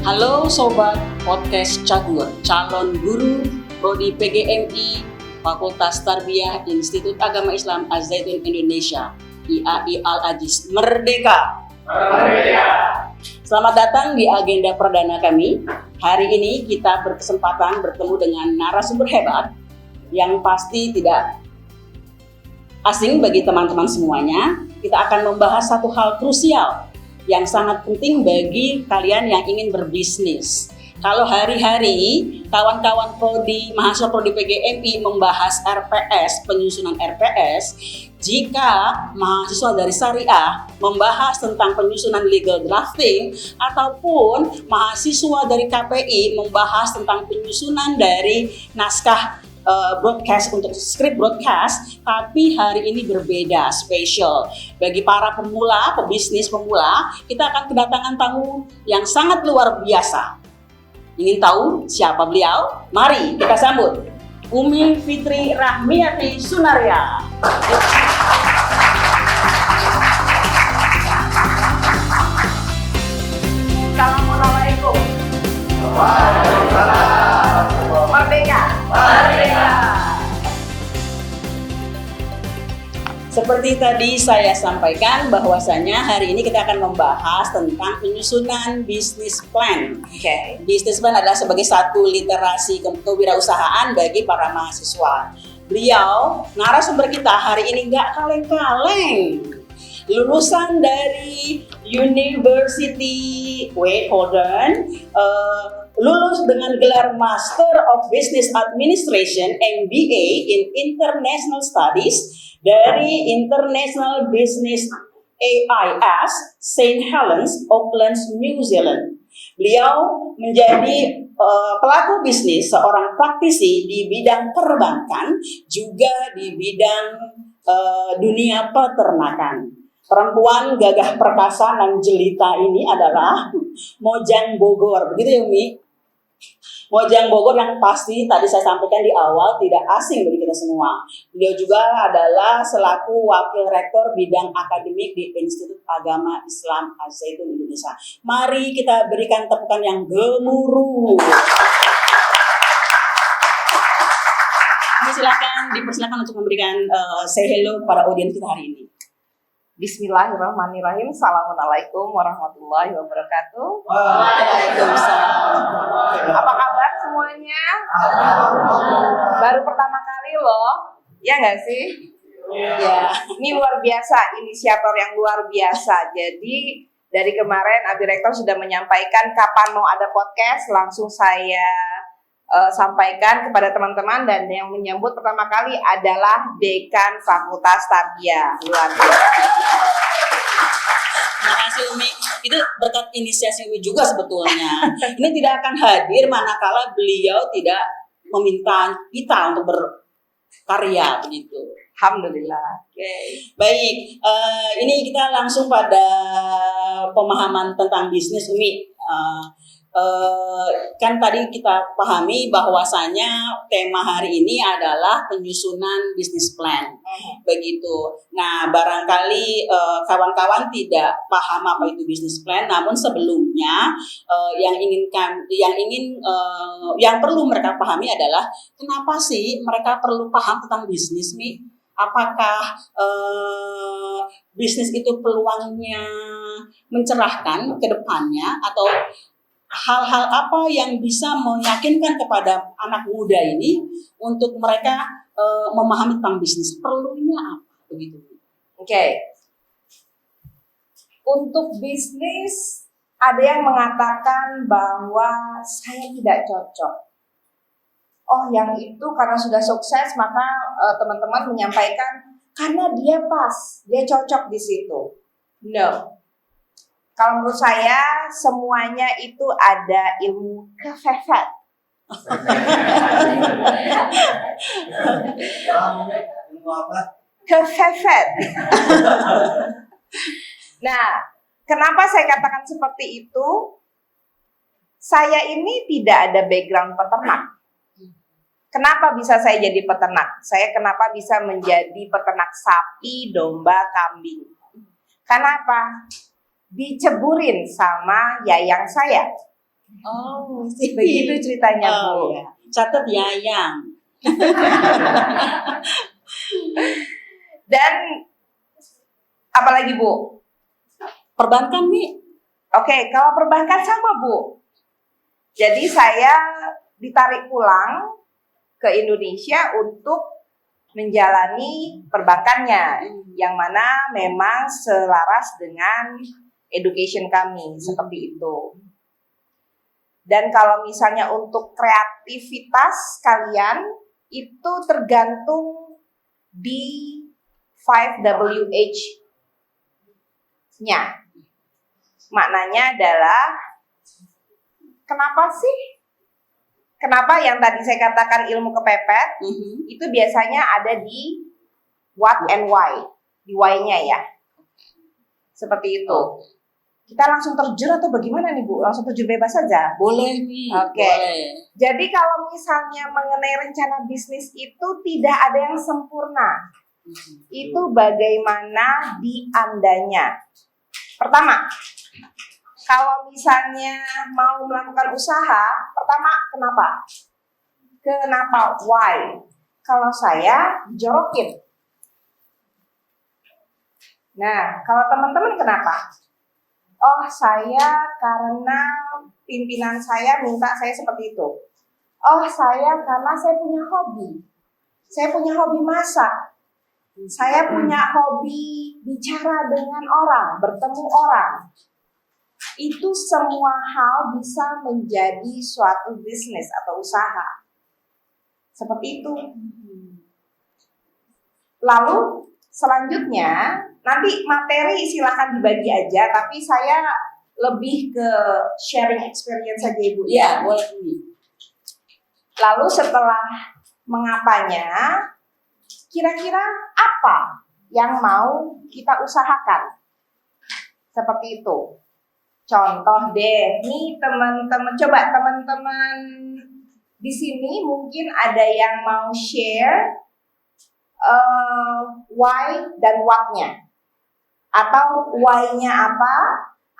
Halo Sobat Podcast Cagur, calon guru Prodi PGMI Fakultas Tarbiyah Institut Agama Islam Az-Zaitun Indonesia, IAI Al-Aziz. Merdeka! Merdeka! Selamat datang di agenda perdana kami. Hari ini kita berkesempatan bertemu dengan narasumber hebat yang pasti tidak asing bagi teman-teman semuanya. Kita akan membahas satu hal krusial yang sangat penting bagi kalian yang ingin berbisnis. Kalau hari-hari kawan-kawan mahasiswa Prodi PGMI membahas RPS, penyusunan RPS, jika mahasiswa dari Syariah membahas tentang penyusunan legal drafting, ataupun mahasiswa dari KPI membahas tentang penyusunan dari naskah broadcast untuk script broadcast, tapi hari ini berbeda, spesial. Bagi para pemula, pebisnis pemula, kita akan kedatangan tamu yang sangat luar biasa. Ingin tahu siapa beliau? Mari kita sambut Umi Fitri Rahmiati Sunaria. Assalamualaikum. Waalaikumsalam. Merdeka. Merdeka. Seperti tadi saya sampaikan bahwasanya hari ini kita akan membahas tentang penyusunan business plan. Business plan adalah sebagai satu literasi kewirausahaan bagi para mahasiswa. Beliau, narasumber kita hari ini nggak kaleng-kaleng. Lulusan dari University, lulus dengan gelar Master of Business Administration (MBA) in International Studies dari International Business AIS St. Helens, Auckland, New Zealand. Beliau menjadi pelaku bisnis, seorang praktisi di bidang perbankan, juga di bidang dunia peternakan. Perempuan gagah perkasa dan jelita ini adalah Mojang Bogor, begitu ya Umi? Mojang Bogor yang pasti tadi saya sampaikan di awal tidak asing bagi kita semua. Beliau juga adalah selaku wakil rektor bidang akademik di Institut Agama Islam Az-Zaitun Indonesia. Mari kita berikan tepukan yang gemuruh. Dipersilakan untuk memberikan say hello kepada audiens kita hari ini. Bismillahirrahmanirrahim. Assalamualaikum warahmatullahi wabarakatuh. Waalaikumsalam. Apa kabar semuanya? Baru pertama kali loh, ya nggak sih? Ya, ini luar biasa, inisiator yang luar biasa. Jadi dari kemarin Abi Rektor sudah menyampaikan kapan mau ada podcast, langsung saya sampaikan kepada teman-teman, dan yang menyambut pertama kali adalah Dekan Fakultas Tarbiyah. Luar biasa. Terima kasih Umi. Itu berkat inisiasi Umi juga sebetulnya. Ini tidak akan hadir manakala beliau tidak meminta kita untuk berkarya begitu. Alhamdulillah. Baik, ini kita langsung pada pemahaman tentang bisnis Umi. Kan tadi kita pahami bahwasanya tema hari ini adalah penyusunan bisnis plan, begitu. Nah, barangkali kawan-kawan tidak paham apa itu bisnis plan, namun sebelumnya yang perlu mereka pahami adalah kenapa sih mereka perlu paham tentang bisnis nih? Apakah bisnis itu peluangnya mencerahkan ke depannya, atau hal-hal apa yang bisa meyakinkan kepada anak muda ini untuk mereka memahami tentang bisnis? Perlunya apa? Begitu. Untuk bisnis, ada yang mengatakan bahwa saya tidak cocok. Oh, yang itu karena sudah sukses, maka teman-teman menyampaikan karena dia pas, dia cocok di situ. No. Kalau menurut saya, semuanya itu ada ilmu kefefet. Kefefet. Nah, kenapa saya katakan seperti itu? Saya ini tidak ada background peternak. Kenapa bisa saya jadi peternak? Saya kenapa bisa menjadi peternak sapi, domba, kambing? Kenapa? Diceburin sama yayang saya. Oh, Begitu ceritanya, Oh, Bu. ya. Catat Yayang. Dan apalagi, Bu? Perbankan nih. Oke, kalau perbankan sama, Bu. Jadi saya ditarik pulang ke Indonesia untuk menjalani perbankannya, yang mana memang selaras dengan education kami, seperti itu. Dan kalau misalnya untuk kreativitas kalian, itu tergantung di 5WH-nya. Maknanya adalah, kenapa yang tadi saya katakan ilmu kepepet, itu biasanya ada di what and why, di why-nya ya. Seperti itu. Kita langsung terjun atau bagaimana nih, Bu? Langsung terjun bebas saja? Boleh nih. Oke. Boleh. Jadi kalau misalnya mengenai rencana bisnis itu tidak ada yang sempurna. Itu bagaimana di Andanya. Pertama, kalau misalnya mau melakukan usaha, pertama kenapa? Kenapa? Why? Kalau saya jorokin. Nah, kalau teman-teman kenapa? Oh, saya karena pimpinan saya minta saya seperti itu. Oh, saya karena saya punya hobi. Saya punya hobi masak. Saya punya hobi bicara dengan orang, bertemu orang. Itu semua hal bisa menjadi suatu bisnis atau usaha. Seperti itu. Lalu selanjutnya, nanti materi silakan dibagi aja, tapi saya lebih ke sharing experience saja, Ibu. Iya, boleh nih. Lalu setelah mengapanya, kira-kira apa yang mau kita usahakan? Seperti itu. Contoh deh, nih teman-teman, coba teman-teman di sini mungkin ada yang mau share why dan what-nya. Atau why-nya apa,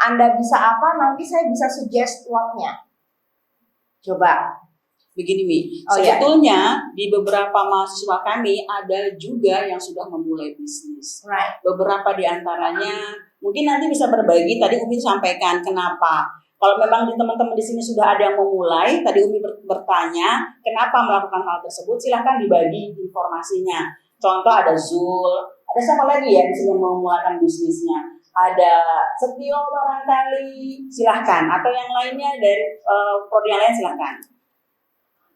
Anda bisa apa, nanti saya bisa suggest what-nya. Coba. Begini, Mi. Oh, sebetulnya di beberapa mahasiswa kami ada juga yang sudah memulai bisnis. Right. Beberapa di antaranya mungkin nanti bisa berbagi. Tadi Umi sampaikan kenapa. Kalau memang di teman-teman di sini sudah ada yang memulai, tadi Umi bertanya kenapa melakukan hal tersebut, silahkan dibagi informasinya. Contoh ada Zul, ada siapa lagi ya di sini yang memulakan bisnisnya? Ada Setio barangkali, silahkan. Atau yang lainnya dari prodi yang lain silahkan.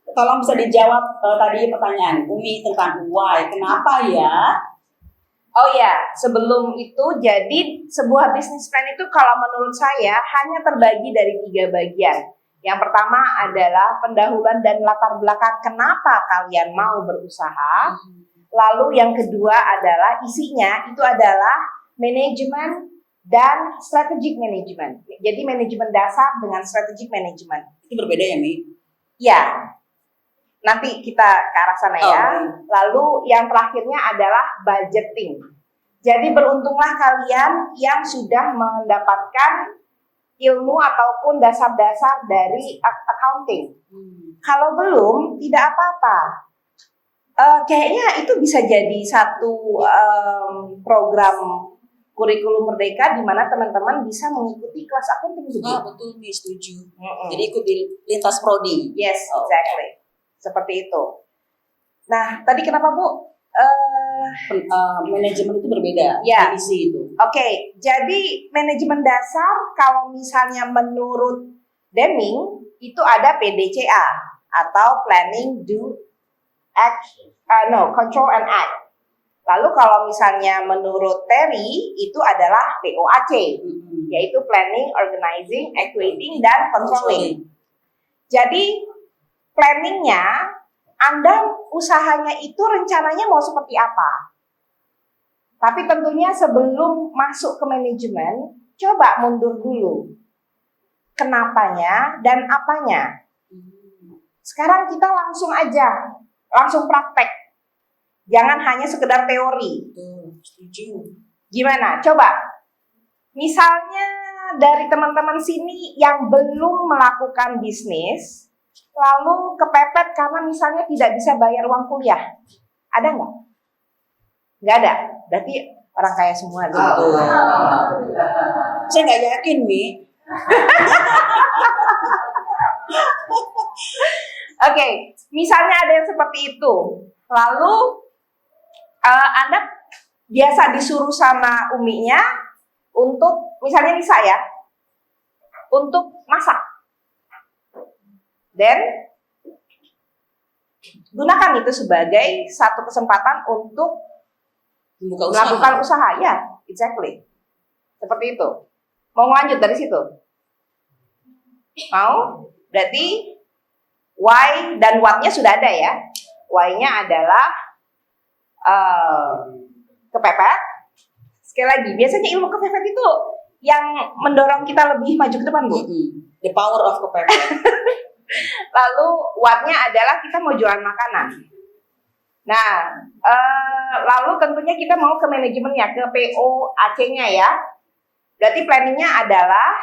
Tolong bisa dijawab tadi pertanyaan Umi tentang why, kenapa ya? Oh ya, sebelum itu, jadi sebuah bisnis plan itu kalau menurut saya hanya terbagi dari 3 bagian. Yang pertama adalah pendahuluan dan latar belakang kenapa kalian mau berusaha. Lalu yang kedua adalah isinya itu adalah manajemen dan strategic management. Jadi manajemen dasar dengan strategic management. Itu berbeda ya, Mi? Ya, nanti kita ke arah sana ya. Lalu yang terakhirnya adalah budgeting. Jadi beruntunglah kalian yang sudah mendapatkan ilmu ataupun dasar-dasar dari accounting. Kalau belum, tidak apa-apa. Kayaknya itu bisa jadi satu program kurikulum merdeka di mana teman-teman bisa mengikuti kelas accounting juga. Betul, Mi, setuju. Jadi ikut di lintas prodi. Yes, exactly. Seperti itu. Nah, tadi kenapa, Bu? Manajemen itu berbeda. Ya. Divisi itu. Oke, jadi manajemen dasar kalau misalnya menurut Deming itu ada PDCA atau Planning, Do, Act, Control and Act. Lalu kalau misalnya menurut Terry itu adalah POAC, yaitu Planning, Organizing, Actuating, dan Controlling. Jadi planningnya, Anda usahanya itu rencananya mau seperti apa? Tapi tentunya sebelum masuk ke manajemen, coba mundur dulu. Kenapanya dan apanya. Sekarang kita langsung aja, langsung praktek. Jangan hanya sekedar teori. Setuju. Gimana? Coba. Misalnya dari teman-teman sini yang belum melakukan bisnis, lalu kepepet karena misalnya tidak bisa bayar uang kuliah? Ada nggak? Nggak ada. Berarti orang kaya semua gitu. Saya nggak yakin nih. Oke, misalnya ada yang seperti itu. Lalu Anda biasa disuruh sama uminya untuk, misalnya nih saya, untuk masak. Dan gunakan itu sebagai satu kesempatan untuk melakukan usaha. Ya, exactly. Seperti itu. Mau lanjut dari situ? Mau? Berarti why dan what-nya sudah ada ya. Why-nya adalah kepepet. Sekali lagi, biasanya ilmu kepepet itu yang mendorong kita lebih maju ke depan, Bu. The power of kepepet. Lalu what-nya adalah kita mau jualan makanan. Nah, lalu tentunya kita mau ke manajemennya, ke PO AC-nya ya. Berarti planningnya adalah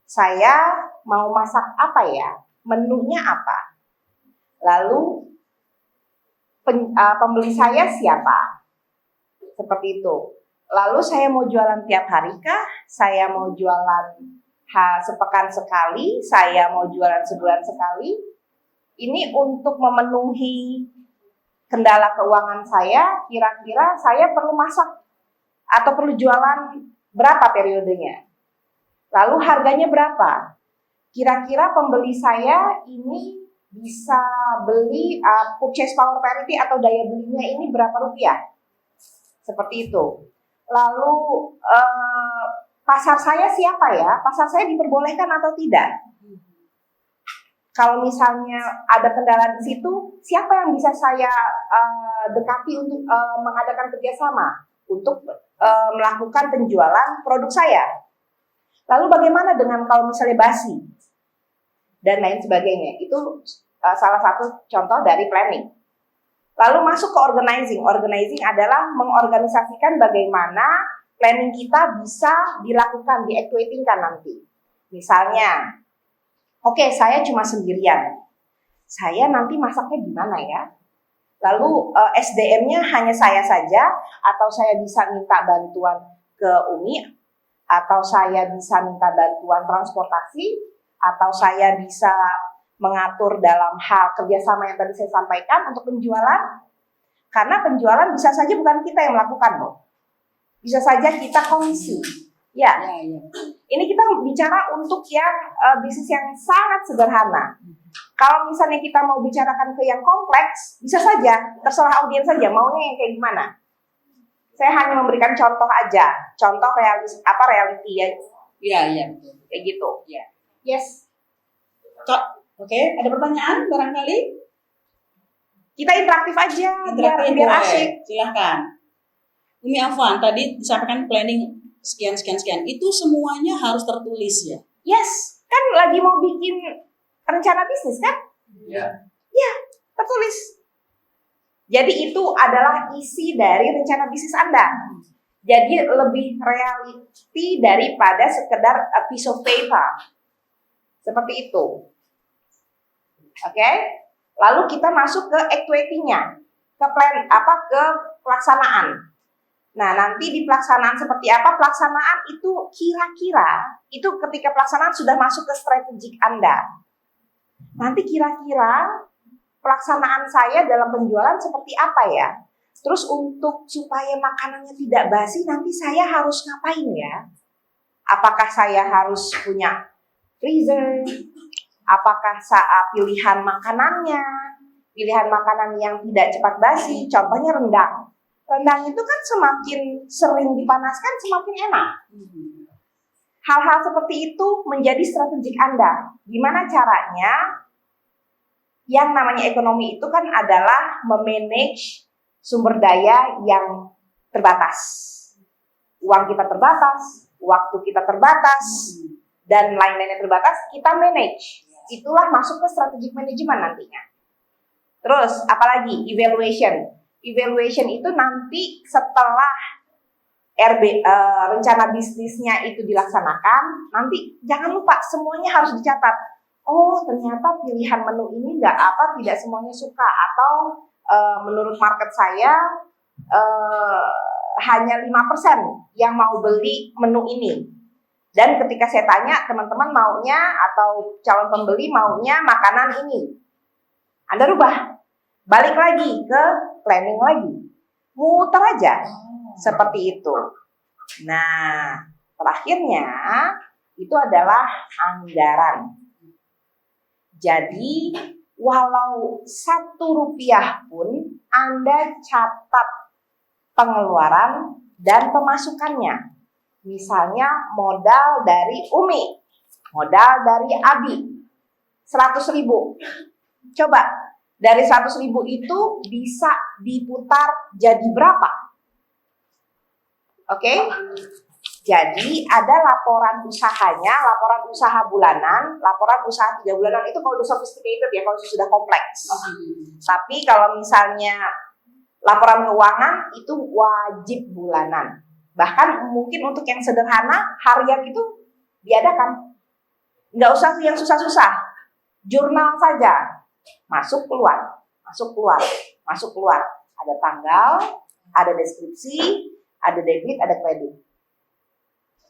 saya mau masak apa ya, menunya apa. Lalu pembeli saya siapa, seperti itu. Lalu saya mau jualan tiap hari kah? Saya mau jualan sepekan sekali? Saya mau jualan sebulan sekali? Ini untuk memenuhi kendala keuangan saya, kira-kira saya perlu masak atau perlu jualan berapa periodenya? Lalu harganya berapa? Kira-kira pembeli saya ini bisa beli purchase power parity atau daya belinya ini berapa rupiah? Seperti itu. Lalu pasar saya siapa ya? Pasar saya diperbolehkan atau tidak? Kalau misalnya ada kendala di situ, siapa yang bisa saya dekati untuk mengadakan kerjasama untuk melakukan penjualan produk saya? Lalu bagaimana dengan kalau misalnya basi dan lain sebagainya? Itu salah satu contoh dari planning. Lalu masuk ke organizing. Organizing adalah mengorganisasikan bagaimana planning kita bisa dilakukan, diactuatingkan nanti. Misalnya, oke, saya cuma sendirian. Saya nanti masaknya gimana ya? Lalu SDM-nya hanya saya saja, atau saya bisa minta bantuan ke UMI, atau saya bisa minta bantuan transportasi, atau saya bisa mengatur dalam hal kerjasama yang tadi saya sampaikan untuk penjualan. Karena penjualan bisa saja bukan kita yang melakukan loh. Bisa saja kita komisi. Ya. Ini kita bicara untuk yang bisnis yang sangat sederhana. Kalau misalnya kita mau bicarakan ke yang kompleks, bisa saja, terserah audiens saja maunya yang kayak gimana. Saya hanya memberikan contoh aja, contoh reality ya. Iya. Kayak gitu. Iya. Yes. Oke, ada pertanyaan barangkali? Kita interaktif aja, biar asik. Silahkan. Umi Afwan, tadi disampaikan planning sekian. Itu semuanya harus tertulis ya? Yes, kan lagi mau bikin rencana bisnis kan? Iya. Ya, tertulis. Jadi itu adalah isi dari rencana bisnis Anda. Jadi lebih reality daripada sekedar a piece of paper. Seperti itu. Oke? Lalu kita masuk ke actuating-nya, ke ke pelaksanaan. Nah, nanti di pelaksanaan seperti apa? Pelaksanaan itu kira-kira itu ketika pelaksanaan sudah masuk ke strategik Anda. Nanti kira-kira pelaksanaan saya dalam penjualan seperti apa ya? Terus untuk supaya makanannya tidak basi, nanti saya harus ngapain ya? Apakah saya harus punya freezer? Apakah saat pilihan makanannya, pilihan makanan yang tidak cepat basi, contohnya rendang. Rendang itu kan semakin sering dipanaskan semakin enak. Hal-hal seperti itu menjadi strategik Anda. Gimana caranya? Yang namanya ekonomi itu kan adalah memanage sumber daya yang terbatas. Uang kita terbatas, waktu kita terbatas, dan lain-lainnya terbatas, kita manage. Itulah masuk ke strategic management nantinya. Terus, apalagi? Evaluation. Evaluation itu nanti setelah rencana bisnisnya itu dilaksanakan, nanti jangan lupa semuanya harus dicatat. Oh, ternyata pilihan menu ini tidak semuanya suka, atau menurut market saya hanya 5% yang mau beli menu ini. Dan ketika saya tanya teman-teman maunya atau calon pembeli maunya makanan ini, Anda rubah, balik lagi ke planning lagi, muter aja seperti itu. Nah, terakhirnya itu adalah anggaran. Jadi walau Rp1 pun Anda catat pengeluaran dan pemasukannya. Misalnya modal dari Umi, modal dari Abi, 100.000. Coba dari 100.000 itu bisa diputar jadi berapa? Oke? Jadi ada laporan usahanya, laporan usaha bulanan, laporan usaha 3 bulanan itu kalau udah sophisticated ya, kalau sudah kompleks. Tapi kalau misalnya laporan keuangan itu wajib bulanan. Bahkan mungkin untuk yang sederhana, harian itu diadakan. Nggak usah yang susah-susah. Jurnal saja. Masuk keluar, masuk keluar, masuk keluar. Ada tanggal, ada deskripsi, ada debit, ada kredit.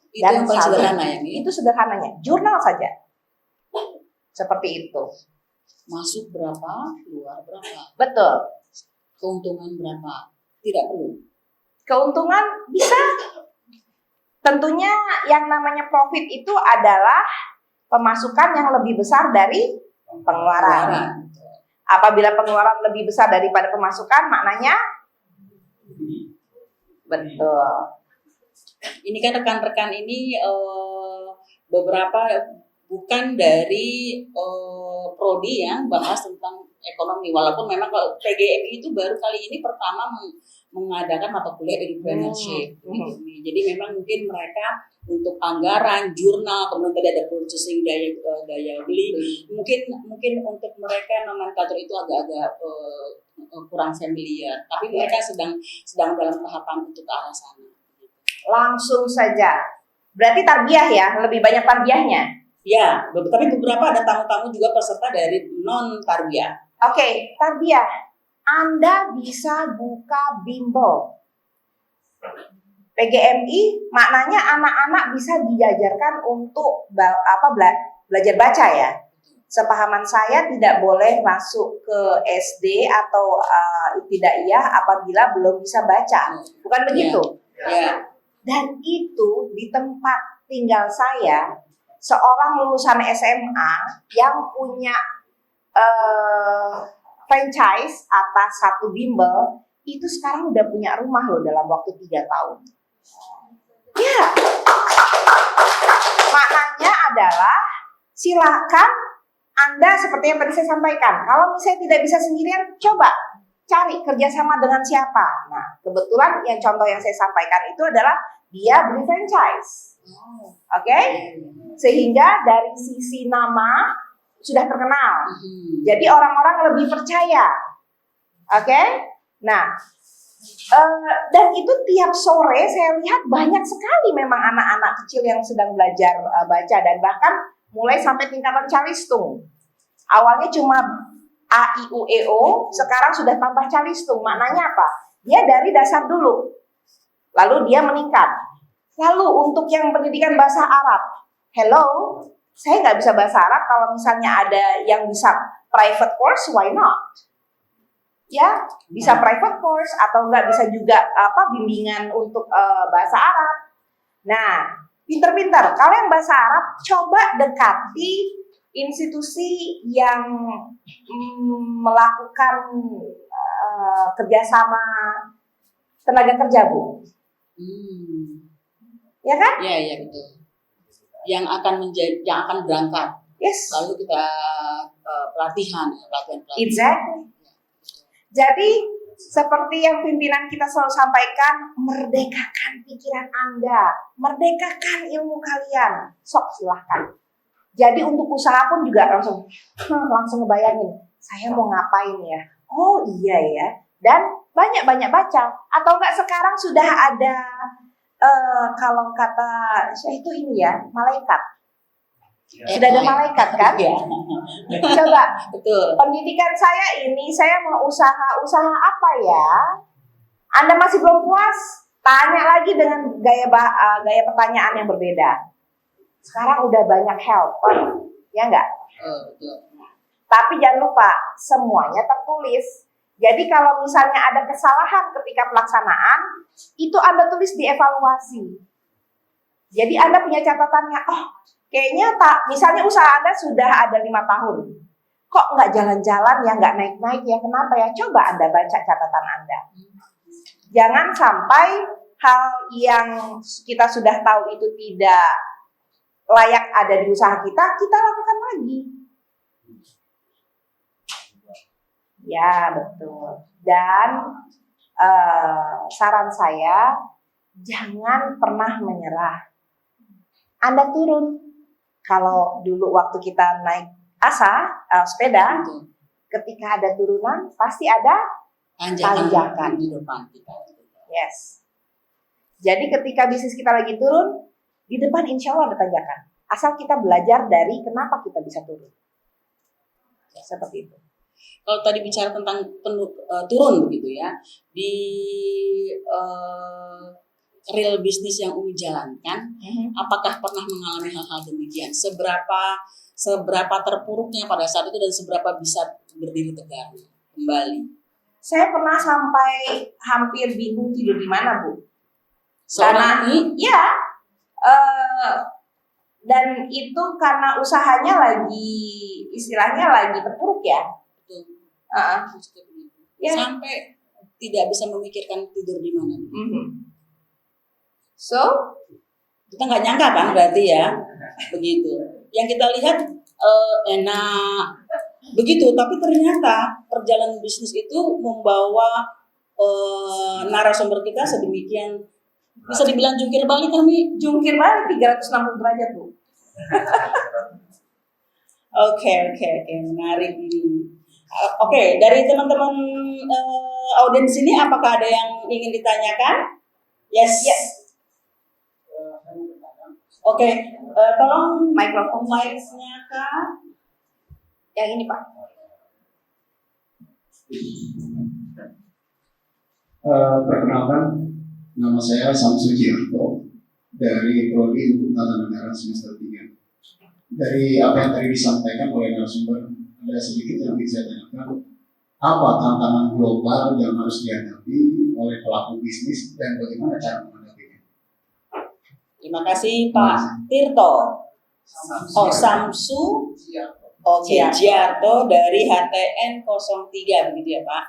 Itu yang paling sederhana ya? Itu sederhananya. Jurnal saja. Seperti itu. Masuk berapa, keluar berapa. Betul. Keuntungan berapa? Tidak perlu. Keuntungan bisa. Tentunya yang namanya profit itu adalah pemasukan yang lebih besar dari pengeluaran. Apabila pengeluaran lebih besar daripada pemasukan, maknanya betul. Ini kan rekan-rekan ini beberapa bukan dari prodi yang bahas tentang ekonomi, walaupun memang kalau PGMI itu baru kali ini pertama mengadakan mata kuliah entrepreneurship. Jadi memang mungkin mereka untuk anggaran, jurnal, kemudian tadi ada purchasing daya beli, mungkin untuk mereka nomenklatur itu agak-agak kurang familiar, tapi mereka sedang dalam tahapan untuk ke arah sana. Langsung saja. Berarti tarbiyah ya, lebih banyak tarbiyahnya. Ya, tapi beberapa ada tamu-tamu juga peserta dari non tarbiyah. Oke, tarbiyah. Anda bisa buka bimbel. PGMI maknanya anak-anak bisa diajarkan untuk belajar baca ya. Sepahaman saya tidak boleh masuk ke SD atau ibtidaiyah apabila belum bisa baca. Bukan begitu? Ya. Dan itu di tempat tinggal saya, seorang lulusan SMA yang punya franchise atas satu bimbel, itu sekarang udah punya rumah loh dalam waktu 3 tahun. Ya, maknanya adalah silakan Anda seperti yang tadi saya sampaikan. Kalau misalnya tidak bisa sendirian, coba cari kerjasama dengan siapa. Nah, kebetulan yang contoh yang saya sampaikan itu adalah dia beli franchise. Oke? Sehingga dari sisi nama sudah terkenal. Jadi orang-orang lebih percaya. Oke? Nah, dan itu tiap sore saya lihat banyak sekali memang anak-anak kecil yang sedang belajar baca, dan bahkan mulai sampai tingkatan calistung. Awalnya cuma A, I, U, E, O, sekarang sudah tambah calistung. Maknanya apa? Dia dari dasar dulu, lalu dia meningkat. Lalu untuk yang pendidikan bahasa Arab, hello, saya nggak bisa bahasa Arab, kalau misalnya ada yang bisa private course, why not? Ya, bisa private course atau nggak bisa juga bimbingan untuk bahasa Arab. Nah, pinter-pinter. Kalau yang bahasa Arab, coba dekati institusi yang melakukan kerjasama tenaga kerja, Bu. Ya kan? Iya betul. Yang akan berangkat. Yes. Lalu kita pelatihan. Exactly. Jadi seperti yang pimpinan kita selalu sampaikan, merdekakan pikiran Anda, merdekakan ilmu kalian. Sok silahkan. Jadi untuk usaha pun juga langsung ngebayangin, saya mau ngapain ya? Oh iya ya. Dan banyak-banyak baca. Atau enggak sekarang sudah ada Kalau kata saya itu ini ya, malaikat. Sudah ada malaikat kan? Iya. Coba, Betul. pendidikan saya ini, saya mau usaha apa ya? Anda masih belum puas? Tanya lagi dengan gaya pertanyaan yang berbeda. Sekarang udah banyak helper, ya enggak? Betul. Tapi jangan lupa, semuanya tertulis. Jadi kalau misalnya ada kesalahan ketika pelaksanaan, itu Anda tulis di evaluasi. Jadi Anda punya catatannya, oh kayaknya misalnya usaha Anda sudah ada 5 tahun. Kok nggak jalan-jalan ya, nggak naik-naik ya, kenapa ya? Coba Anda baca catatan Anda. Jangan sampai hal yang kita sudah tahu itu tidak layak ada di usaha kita lakukan lagi. Ya, betul. Dan saran saya, jangan pernah menyerah. Anda turun. Kalau dulu waktu kita naik sepeda, ketika ada turunan, pasti ada tanjakan di depan kita. Yes. Jadi ketika bisnis kita lagi turun, di depan insya Allah ada tanjakan. Asal kita belajar dari kenapa kita bisa turun. Ya, seperti itu. Kalau tadi bicara tentang turun begitu ya, di real bisnis yang Umi jalankan, apakah pernah mengalami hal-hal demikian? Seberapa terpuruknya pada saat itu dan seberapa bisa berdiri tegak kembali? Saya pernah sampai hampir bingung tidur di mana, Bu. Karena ya, dan itu karena usahanya lagi, istilahnya lagi terpuruk ya. Ya. Sampai tidak bisa memikirkan tidur di mana. So, kita nggak nyangka kan berarti ya, begitu. Yang kita lihat enak, begitu. Tapi ternyata perjalanan bisnis itu membawa narasumber kita sedemikian, bisa dibilang jungkir balik kami. Jungkir balik 360 derajat, Bu. Oke, menarik ini. Oke, dari teman-teman audiens ini, apakah ada yang ingin ditanyakan? Yes. Oke, tolong mikrofon mic-nya Kak. Yang ini Pak. Perkenalkan, nama saya Samsu Jianto dari Prodi Hukum Tata Negara semester 3. Dari apa yang tadi disampaikan oleh narasumber, ada sedikit yang ingin saya tanyakan. Apa tantangan global yang harus dihadapi oleh pelaku bisnis dan bagaimana cara menghadapinya? Terima kasih Pak Tirto. Samsu Jiarto dari HTN 03 begitu ya Pak.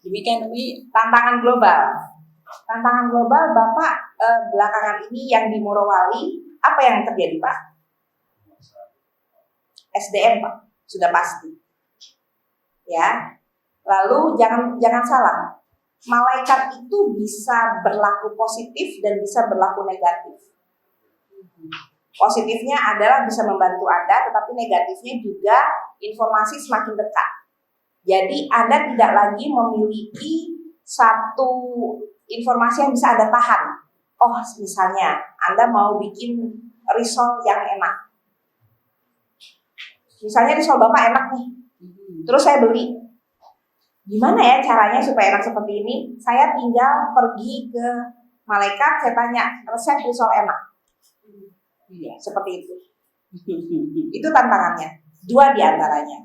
Demikian demi tantangan global. Tantangan global Bapak belakangan ini yang di Morowali, apa yang terjadi Pak? SDM Pak, sudah pasti. Ya. Lalu jangan salah. Malaikat itu bisa berlaku positif dan bisa berlaku negatif. Positifnya adalah bisa membantu Anda, tetapi negatifnya juga informasi semakin dekat. Jadi Anda tidak lagi memiliki satu informasi yang bisa Anda tahan. Oh, misalnya Anda mau bikin risol yang enak. Misalnya risol Bapak enak nih, terus saya beli. Gimana ya caranya supaya enak seperti ini? Saya tinggal pergi ke malaikat, saya tanya resep risol enak. Iya, seperti itu. Itu tantangannya. 2 diantaranya.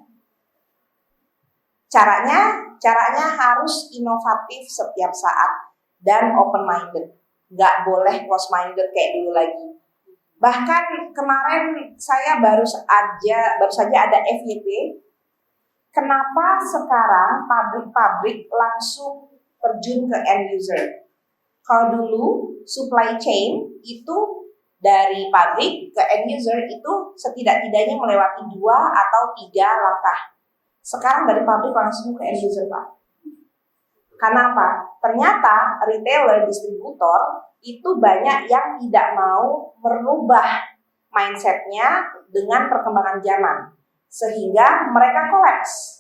Caranya harus inovatif setiap saat dan open minded. Nggak boleh close minded kayak dulu lagi. Bahkan kemarin saya baru saja ada FYP. Kenapa sekarang pabrik-pabrik langsung terjun ke end user? Kalau dulu supply chain itu dari pabrik ke end user itu setidak-tidaknya melewati 2 atau 3 langkah. Sekarang dari pabrik langsung ke end user Pak. Karena apa? Ternyata retailer, distributor itu banyak yang tidak mau merubah mindsetnya dengan perkembangan zaman. Sehingga mereka kolaps.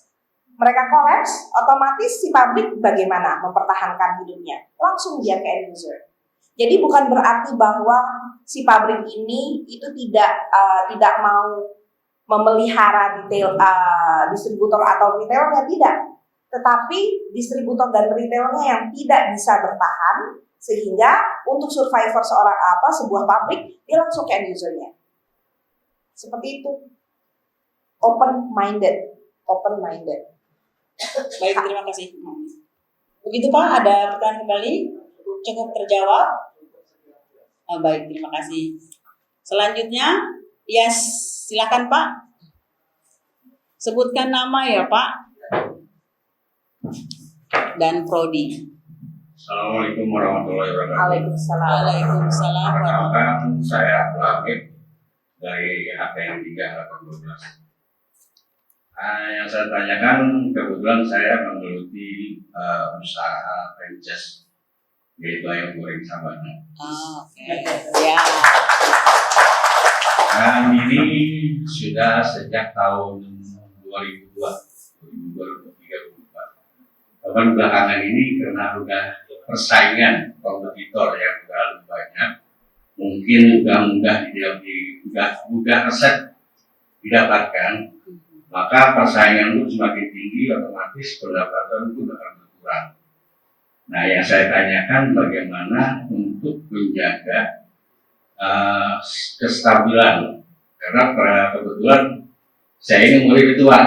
Otomatis si pabrik bagaimana mempertahankan hidupnya? Langsung dia ke end user. Jadi bukan berarti bahwa si pabrik ini itu tidak mau memelihara distributor atau retailernya, tidak. Tetapi distributor dan retailernya yang tidak bisa bertahan, sehingga untuk survivor sebuah pabrik dia langsung ke end usernya. Seperti itu. Open minded. Baik, terima kasih. Begitu Pak, ada pertanyaan kembali? Cukup terjawab? Baik, terima kasih. Selanjutnya, silakan Pak. Sebutkan nama ya Pak. Dan prodi. Assalamualaikum warahmatullahi wabarakatuh. Waalaikumsalam. Perkenalkan, saya Abdul Hamid dari HPM 3812. Yang saya tanyakan, kebetulan saya menggeluti usaha franchise, yaitu ayam goreng Sabana. Oke. Ya. Dan ini sudah sejak tahun 2003. Bahkan belakangan ini karena udah persaingan kompetitor yang udah lebih banyak, mungkin mudah resep didapatkan, maka persaingan itu semakin tinggi, otomatis pendapatan itu akan berkurang. Nah, yang saya tanyakan bagaimana untuk menjaga kestabilan, karena kebetulan saya ini mulai tua,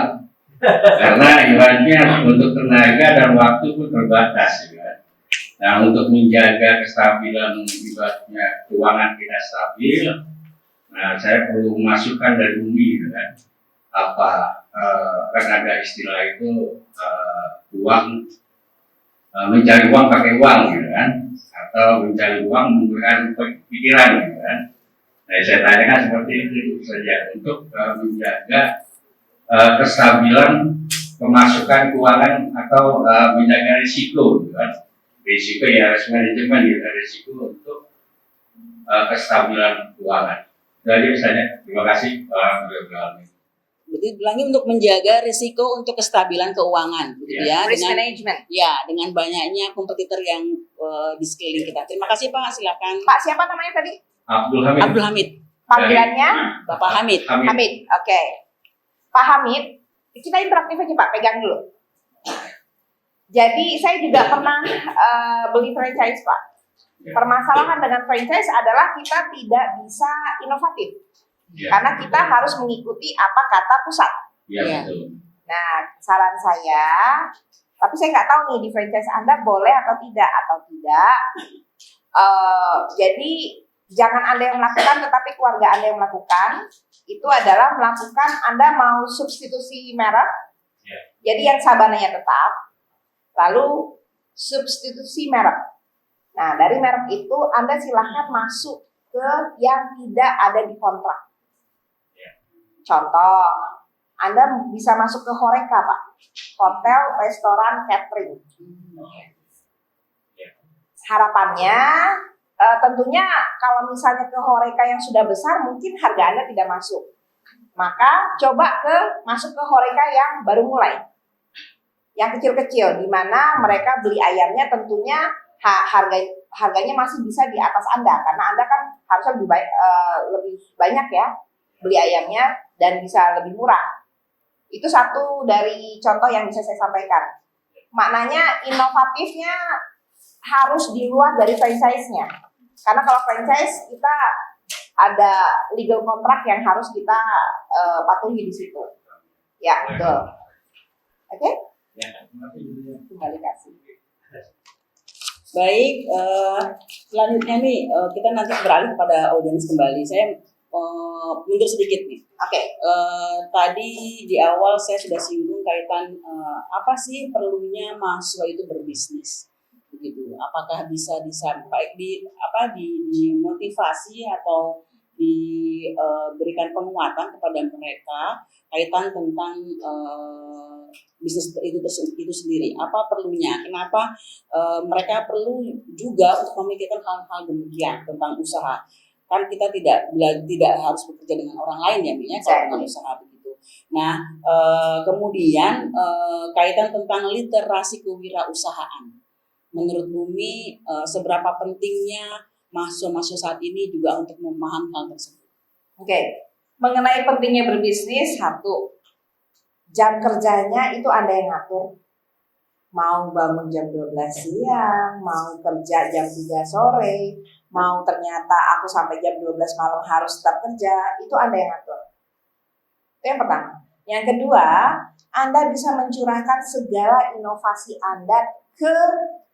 karena ibaratnya untuk tenaga dan waktu pun terbatas, ya. Nah, untuk menjaga kestabilan ibaratnya keuangan kita stabil, nah saya perlu masukan dari Umi, kan? Kan ada istilah itu mencari uang pakai uang, gitu kan? Atau mencari uang menggunakan pikiran, gitu kan? Nah, saya tanyakan seperti itu saja untuk menjaga kestabilan pemasukan keuangan atau menjaga risiko, gitu kan? Risiko ya harus manajemen, ya risiko untuk kestabilan keuangan. Jadi misalnya, terima kasih Pak. Berarti bilangnya untuk menjaga risiko untuk kestabilan keuangan, begitu ya? Risk dengan, management. Ya, dengan banyaknya kompetitor yang di sekeliling kita. Terima kasih Pak, silakan. Pak, siapa namanya tadi? Abdul Hamid. Abdul Hamid. Panggilannya? Bapak Hamid. Hamid. Oke. Pak Hamid, kita interaktif aja Pak, pegang dulu. Jadi saya juga pernah beli franchise Pak. Permasalahan dengan franchise adalah kita tidak bisa inovatif. Ya. Karena kita harus mengikuti apa kata pusat. Iya, betul. Nah, saran saya, tapi saya nggak tahu nih di franchise Anda boleh atau tidak. Jadi jangan Anda yang melakukan, tetapi keluarga Anda yang melakukan. Itu adalah melakukan Anda mau substitusi merek. Ya. Jadi yang Sabananya tetap, lalu substitusi merek. Nah, dari merek itu Anda silahkan masuk ke yang tidak ada di kontrak. Contoh, Anda bisa masuk ke Horeca, Pak. Hotel, restoran, catering. Harapannya, tentunya kalau misalnya ke Horeca yang sudah besar, mungkin harga Anda tidak masuk. Maka coba masuk ke Horeca yang baru mulai. Yang kecil-kecil, di mana mereka beli ayamnya tentunya harganya masih bisa di atas Anda. Karena Anda kan harusnya lebih banyak ya beli ayamnya dan bisa lebih murah. Itu satu dari contoh yang bisa saya sampaikan. Maknanya inovatifnya harus di luar dari franchise-nya. Karena kalau franchise kita ada legal kontrak yang harus kita patuhi di situ. Ya, betul. Oke? Kembali kasih. Baik, selanjutnya nih kita nanti beralih pada audiens kembali. Saya mundur sedikit nih. Oke. Tadi di awal saya sudah singgung kaitan apa sih perlunya mahasiswa itu berbisnis, begitu. Apakah bisa disampaikan dimotivasi atau diberikan penguatan kepada mereka kaitan tentang bisnis itu sendiri. Apa perlunya? Kenapa mereka perlu juga untuk memikirkan hal-hal demikian tentang usaha? Kan kita tidak harus bekerja dengan orang lain ya, Minya, kalau dengan usaha begitu. Nah, kemudian kaitan tentang literasi kewirausahaan. Menurut Bumi, seberapa pentingnya mahasiswa-mahasiswa saat ini juga untuk memahami hal tersebut. Oke. Mengenai pentingnya berbisnis, satu, jam kerjanya itu Anda yang ngatur. Mau bangun jam 12 siang, mau kerja jam 3 sore, mau ternyata aku sampai jam 12 malam harus tetap kerja, itu Anda yang ngatur. Itu yang pertama. Yang kedua, Anda bisa mencurahkan segala inovasi Anda ke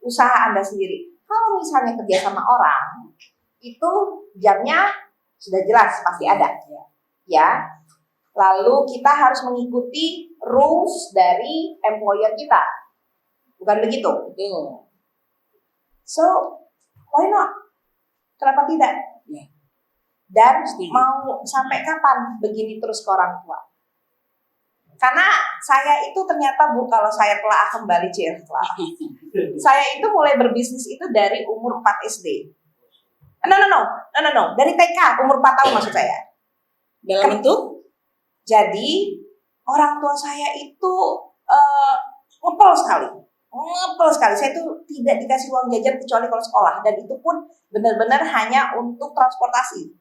usaha Anda sendiri. Kalau misalnya kerja sama orang, itu jamnya sudah jelas pasti ada. Ya. Lalu kita harus mengikuti rules dari employer kita. Bukan begitu? Betul. So, why not? Kenapa tidak? Ya. Dan Setuju. mau sampai kapan begini terus ke orang tua? Karena saya itu ternyata kalau saya telah kembali saya itu mulai berbisnis itu dari umur 4 SD. No. Dari TK, umur 4 tahun maksud saya. Dalam bentuk Jadi, orang tua saya itu ngepel sekali. Saya itu tidak dikasih uang jajan kecuali kalau sekolah. Dan itu pun benar-benar hanya untuk transportasi.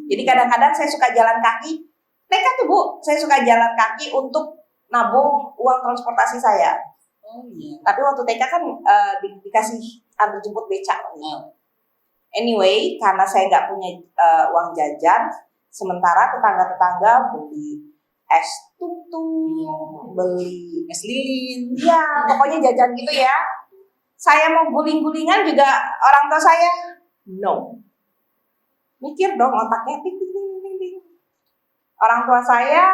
Jadi kadang-kadang saya suka jalan kaki. TK tuh Bu, saya suka jalan kaki untuk nabung uang transportasi saya. Oh iya. Tapi waktu TK kan dikasih antar jemput becak. Oh. Anyway, karena saya nggak punya uang jajan, sementara tetangga-tetangga beli es tutu, beli Es lilin. ya pokoknya jajan gitu ya. Saya mau guling-gulingan juga orang tua saya no. Mikir dong otaknya ting. Orang tua saya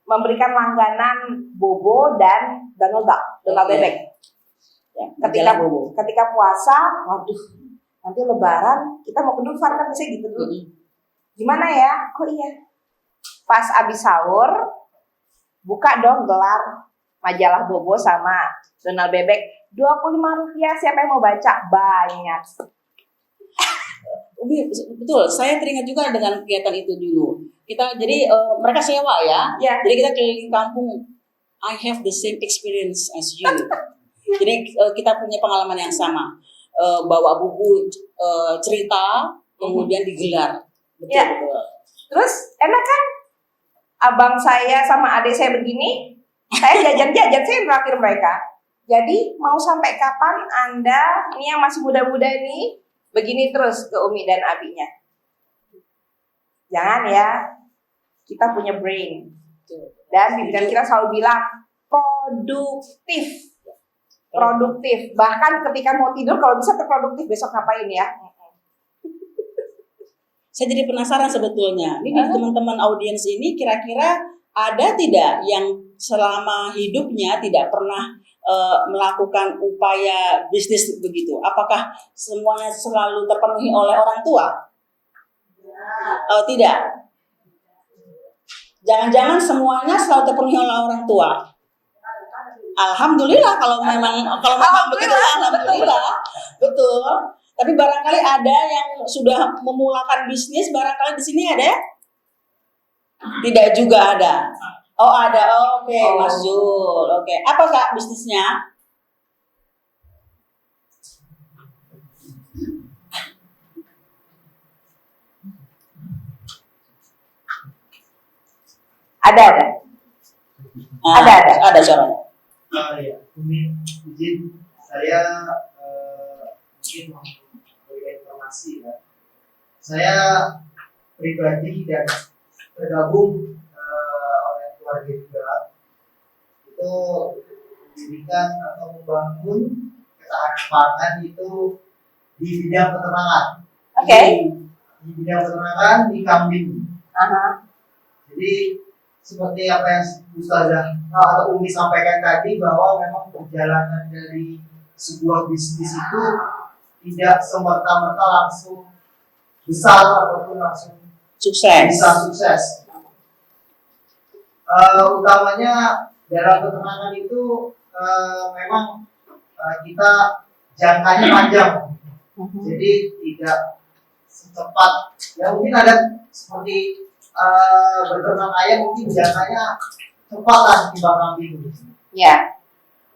memberikan langganan bobo dan Donald bebek. Ya, ketika puasa, waduh, nanti lebaran kita mau ke Dufan kan bisa gitu dulu. Gimana ya? Oh iya. Pas abis sahur, buka dong gelar majalah bobo sama Donald bebek. 25 rupiah, siapa yang mau baca? Banyak. Betul, saya teringat juga dengan kegiatan itu dulu. Mereka sewa ya. Ya. Jadi kita keliling kampung. I have the same experience as you. Jadi kita punya pengalaman yang sama. Bawa buku cerita, kemudian digelar. Betul, Ya. betul. Terus enak kan? Abang saya sama adik saya begini, saya jajan-jajan, saya traktir mereka. Jadi mau sampai kapan Anda, ini yang masih muda-muda nih, begini terus ke Umi dan Abinya? Jangan ya, kita punya brain. Dan pimpinan kita selalu bilang, produktif. Bahkan ketika mau tidur, kalau bisa terproduktif, besok ngapain ya? Saya jadi penasaran sebetulnya. Ini teman-teman audiens ini kira-kira ada tidak yang selama hidupnya tidak pernah melakukan upaya bisnis begitu? Apakah semuanya selalu terpenuhi oleh orang tua? Tidak. Jangan-jangan semuanya selalu terpenuhi oleh orang tua. Alhamdulillah kalau memang begitu, alhamdulillah. Betul. Tapi barangkali ada yang sudah memulakan bisnis, barangkali di sini ada? Tidak juga ada. Oh ada, oke. Mas Zul, oke. Apa Kak bisnisnya? Ada. Ada suaranya. Ya, Umi izin saya mungkin memberikan informasi ya. Saya pribadi dan tergabung oleh keluarga juga itu mendirikan atau membangun ketahanan pangan itu di bidang peternakan. Oke. Di bidang peternakan di kambing. Jadi seperti apa yang Ustazah atau Umi sampaikan tadi bahwa memang perjalanan dari sebuah bisnis itu tidak semerta-merta langsung besar ataupun langsung bisa sukses. Utamanya dalam peternakan itu memang kita jangkanya panjang, jadi tidak secepat ya mungkin ada seperti beternak ayam mungkin jangkanya cepat lah dibanding kambing. Ya.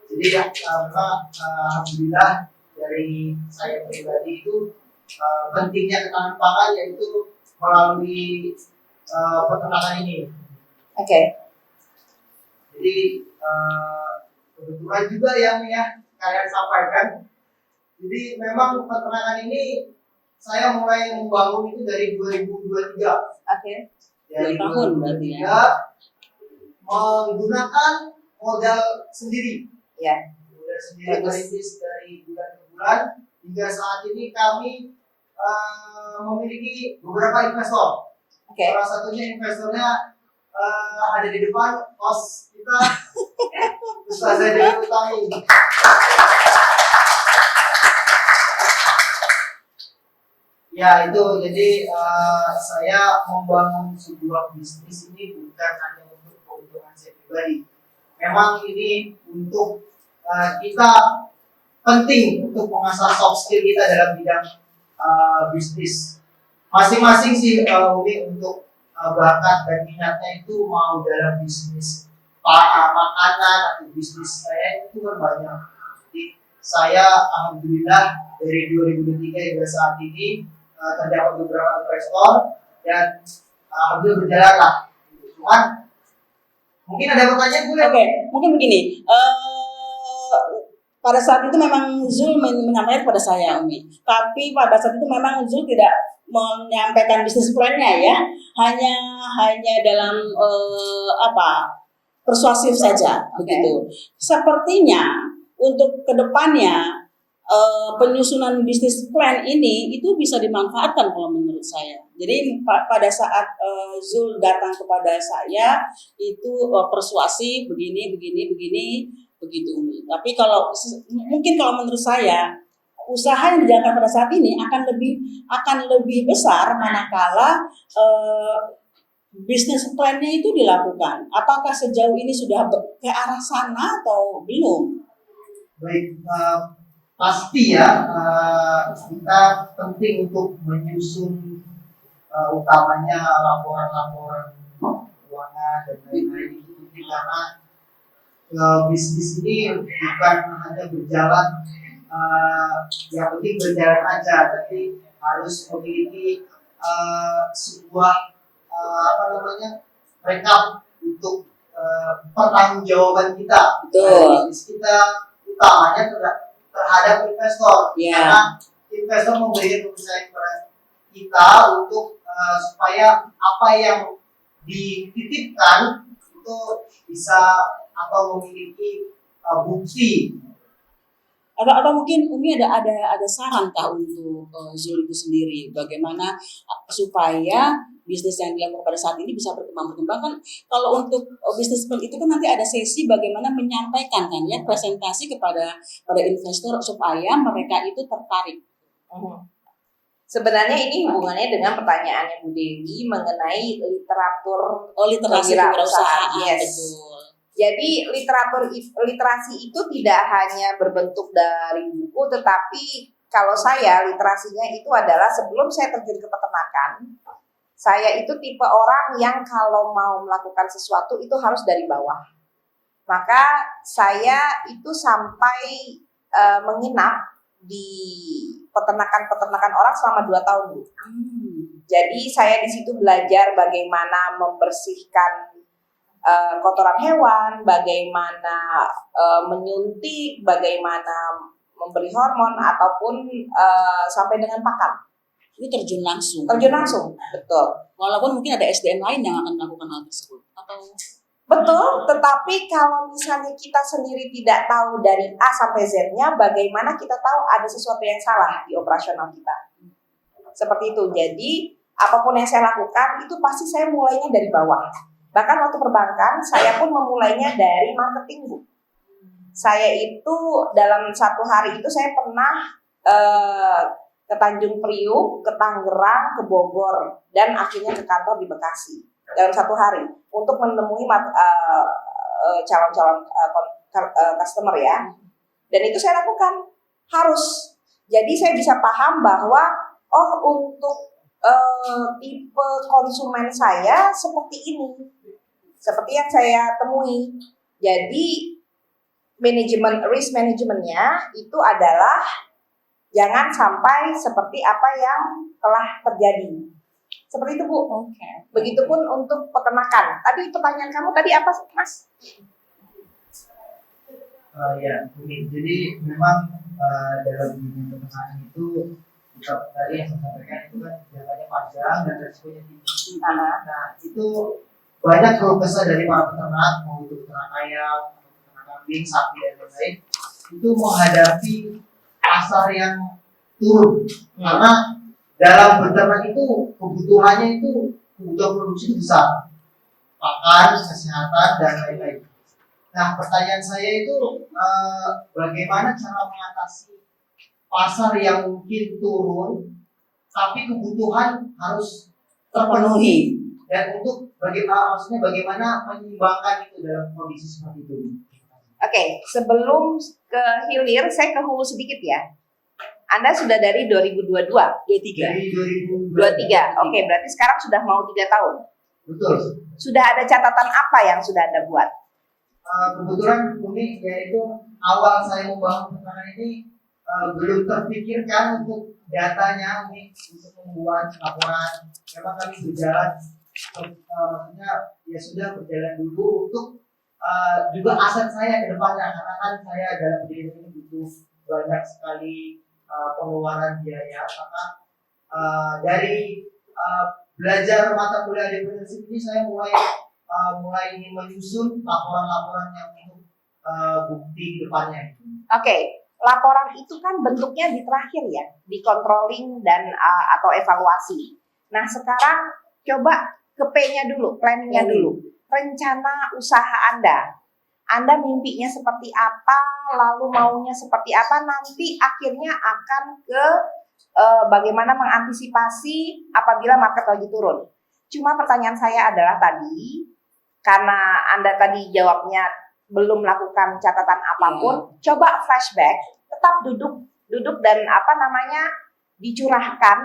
Jadi memang alhamdulillah dari saya pribadi itu pentingnya ketahanan pangan yaitu melalui peternakan ini. Oke. Jadi kebetulan juga yang kalian sampaikan. Jadi memang peternakan ini saya mulai membangun itu dari 2023. Oke. Dari 2 tahun berarti ya. 2023 menggunakan modal sendiri. Ya. Modal sendiri merintis dari bulan ke bulan hingga saat ini kami memiliki beberapa investor. Oke. Salah satunya investornya ada di depan, host kita Ustazah Dewi Utami. Ya itu, jadi saya membangun sebuah bisnis ini bukan hanya untuk keuntungan saya pribadi. Memang ini untuk kita penting untuk mengasah soft skill kita dalam bidang bisnis. Masing-masing sih Umi untuk bakat dan minatnya itu mau dalam bisnis makanan atau bisnis saya itu kan banyak. Jadi saya alhamdulillah dari 2023 hingga saat ini terdapat beberapa investor dan alhamdulillah berjalan lah. Cuman mungkin ada pertanyaan boleh? Oke, mungkin begini. Pada saat itu memang Zul menyampaikan kepada saya, Umi. Tapi pada saat itu memang Zul tidak menyampaikan bisnis plan-nya ya. Hanya dalam persuasif saja begitu. Sepertinya untuk kedepannya penyusunan bisnis plan ini itu bisa dimanfaatkan kalau menurut saya. Jadi pada saat Zul datang kepada saya itu persuasif begini begitu. Tapi kalau mungkin kalau menurut saya usaha yang dijalankan pada saat ini akan lebih besar manakala bisnis plan-nya itu dilakukan. Apakah sejauh ini sudah ke arah sana atau belum? Baik, pasti ya kita penting untuk menyusun utamanya laporan-laporan keuangan dan lain-lain itu karena bisnis ini bukan hanya berjalan yang penting berjalan aja, tapi harus memiliki sebuah rekap untuk pertanggungjawaban kita. Betul. Bisnis kita utamanya terhadap investor, karena investor memberikan kepercayaan kepada kita untuk supaya apa yang dititipkan itu bisa atau memiliki bukti. Atau mungkin Umi ada saran kah untuk Zul itu sendiri bagaimana supaya bisnis yang dilakukan pada saat ini bisa berkembang kan kalau untuk bisnis plan itu kan nanti ada sesi bagaimana menyampaikan kan ya presentasi kepada investor supaya mereka itu tertarik. Sebenarnya ini hubungannya dengan pertanyaannya Bu Dewi mengenai literatur literasi kewirausahaan. Yes. Betul. Jadi literasi itu tidak hanya berbentuk dari buku, tetapi kalau saya literasinya itu adalah sebelum saya terjun ke peternakan, saya itu tipe orang yang kalau mau melakukan sesuatu itu harus dari bawah. Maka saya itu sampai menginap di peternakan orang selama 2 tahun, Bu. Jadi saya di situ belajar bagaimana membersihkan kotoran hewan, bagaimana menyuntik, bagaimana memberi hormon ataupun sampai dengan pakan. Ini terjun langsung, betul. Walaupun mungkin ada SDM lain yang akan melakukan hal tersebut, atau betul. Tetapi kalau misalnya kita sendiri tidak tahu dari A sampai Z-nya, bagaimana kita tahu ada sesuatu yang salah di operasional kita? Seperti itu. Jadi apapun yang saya lakukan itu pasti saya mulainya dari bawah. Bahkan waktu perbankan, saya pun memulainya dari marketing, Bu. Saya itu dalam 1 hari itu saya pernah ke Tanjung Priuk, ke Tangerang, ke Bogor, dan akhirnya ke kantor di Bekasi dalam 1 hari untuk menemui calon-calon customer ya. Dan itu saya lakukan harus. Jadi saya bisa paham bahwa untuk tipe konsumen saya seperti ini. Seperti yang saya temui. Jadi risk manajemennya itu adalah Jangan sampai seperti apa yang telah terjadi. Seperti itu, Bu. Oke. Begitupun untuk peternakan. Tadi pertanyaan kamu tadi apa, Mas? Ya, ini. Jadi memang dalam dunia peternakan itu tadi yang saya sampaikan itu kan jangkanya panjang dan resikonya tinggi. Nah, itu banyak keluh kesah dari para peternak, mau itu peternak ayam, peternak kambing, sapi dan lain-lain, itu menghadapi pasar yang turun. Karena dalam beternak itu kebutuhannya itu kebutuhan produksi itu besar, pakan, kesehatan dan lain-lain. Nah, pertanyaan saya itu bagaimana cara mengatasi pasar yang mungkin turun, tapi kebutuhan harus terpenuhi. Dan untuk bagaimana menyeimbangkan itu dalam kondisi seperti itu. Oke, sebelum ke hilir, saya ke hulu sedikit ya. Anda sudah dari 2022, 23. Dari 23. Oke, berarti sekarang sudah mau 3 tahun. Betul. Sudah ada catatan apa yang sudah Anda buat? Kebetulan Umi, yaitu awal saya membangun peternakan ini belum terpikirkan untuk datanya Umi, untuk membuat laporan. Memang kami berjalan, maksudnya ya sudah berjalan dulu untuk juga aset saya ke depannya, karena kan saya dalam pendidikan ini butuh banyak sekali pengeluaran biaya. Maka dari belajar mata kuliah di prinsip ini saya mulai ingin menyusun laporan-laporan yang untuk bukti ke depannya. Oke, laporan itu kan bentuknya di terakhir ya, di controlling dan atau evaluasi. Nah, sekarang coba ke P-nya dulu, planningnya dulu. Rencana usaha Anda. Anda mimpinya seperti apa, lalu maunya seperti apa, nanti akhirnya akan ke bagaimana mengantisipasi apabila market lagi turun. Cuma pertanyaan saya adalah tadi, karena Anda tadi jawabnya belum melakukan catatan apapun, coba flashback, tetap duduk dan dicurahkan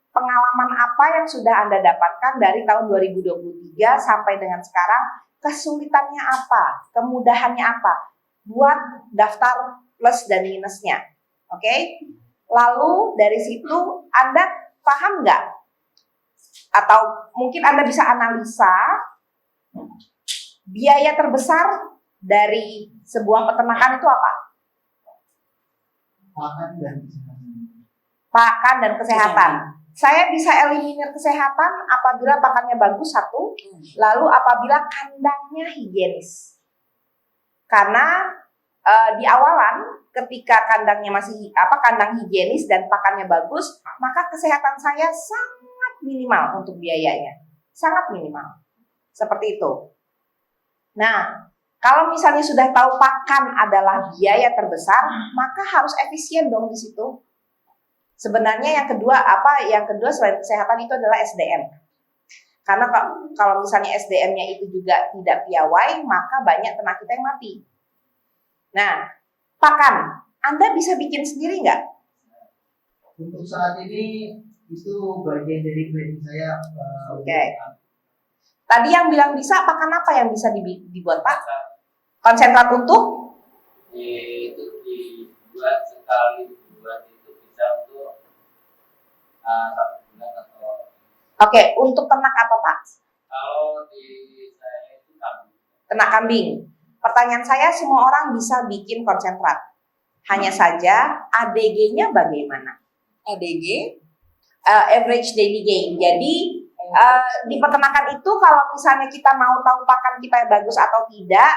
pengalaman apa yang sudah Anda dapatkan dari tahun 2023 sampai dengan sekarang, kesulitannya apa, kemudahannya apa, buat daftar plus dan minusnya, oke? Lalu dari situ Anda paham nggak? Atau mungkin Anda bisa analisa biaya terbesar dari sebuah peternakan itu apa? Pakan dan kesehatan. Pakan dan kesehatan. Saya bisa eliminir kesehatan apabila pakannya bagus satu, lalu apabila kandangnya higienis. Karena di awalan ketika kandangnya kandang higienis dan pakannya bagus, maka kesehatan saya sangat minimal untuk biayanya. Sangat minimal. Seperti itu. Nah, kalau misalnya sudah tahu pakan adalah biaya terbesar, maka harus efisien dong di situ. Sebenarnya yang kedua selain kesehatan itu adalah SDM. Karena kalau misalnya SDM-nya itu juga tidak piawai, maka banyak ternak kita yang mati. Nah, pakan, Anda bisa bikin sendiri nggak? Untuk saat ini itu bagian dari planning saya. Oke. Tadi yang bilang bisa, pakan apa yang bisa dibuat, Pak? Konsentrat untuk? Itu dibuat sekali buat itu bisa untuk 1 bulan atau. Oke, untuk ternak apa, Pak? Kalau di saya itu kambing. Ternak kambing. Pertanyaan saya, semua orang bisa bikin konsentrat. Hanya saja ADG-nya bagaimana? ADG? Average daily gain. Jadi di peternakan itu kalau misalnya kita mau tahu pakan kita yang bagus atau tidak,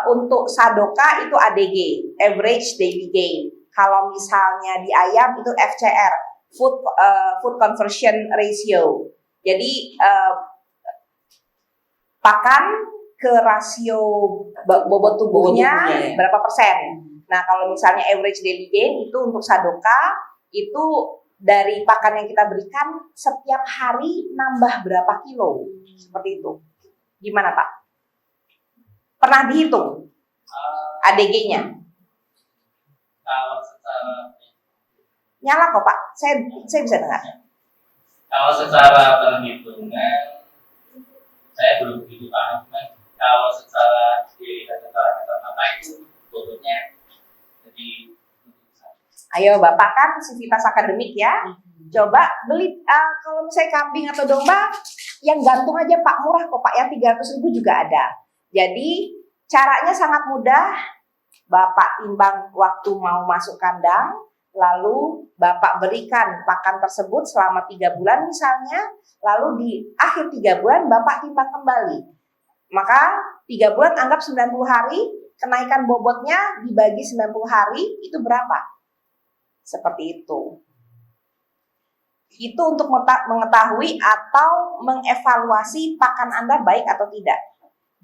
untuk sadoka itu ADG, average daily gain. Kalau misalnya di ayam itu FCR, food conversion ratio. Jadi pakan ke rasio bobot tubuhnya berapa persen. Nah, kalau misalnya average daily gain itu untuk sadoka itu dari pakan yang kita berikan setiap hari nambah berapa kilo, seperti itu. Gimana, Pak? Pernah dihitung ADG-nya? Kalau secara Nyala kok, Pak. Saya bisa dengar. Kalau secara perhitungan saya belum begitu paham, kan. Kalau secara dilihat secara kata-kata itu bobotnya jadi besar. Ayo Bapak kan sivitas akademik ya. Coba beli kalau misalnya kambing atau domba yang gantung aja Pak, murah kok Pak, yang 300.000 juga ada. Jadi caranya sangat mudah. Bapak timbang waktu mau masuk kandang, lalu Bapak berikan pakan tersebut selama 3 bulan misalnya, lalu di akhir 3 bulan Bapak timbang kembali. Maka 3 bulan anggap 90 hari, kenaikan bobotnya dibagi 90 hari itu berapa? Seperti itu. Itu untuk mengetahui atau mengevaluasi pakan Anda baik atau tidak.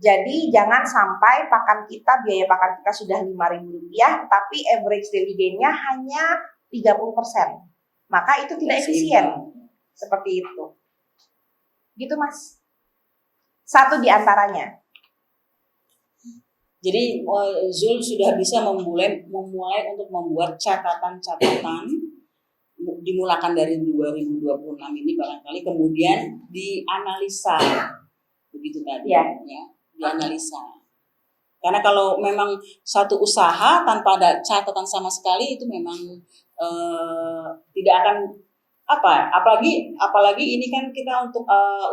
Jadi jangan sampai pakan kita, biaya pakan kita sudah Rp5.000, tapi average daily gain-nya hanya 30%. Maka itu tidak efisien. Seperti itu. Gitu Mas. Satu di antaranya. Jadi Zul sudah bisa memulai untuk membuat catatan-catatan, dimulakan dari 2026 ini barangkali, kemudian dianalisa, begitu tadi ya, dianalisa. Karena kalau memang satu usaha tanpa ada catatan sama sekali itu memang tidak akan apalagi ini kan kita untuk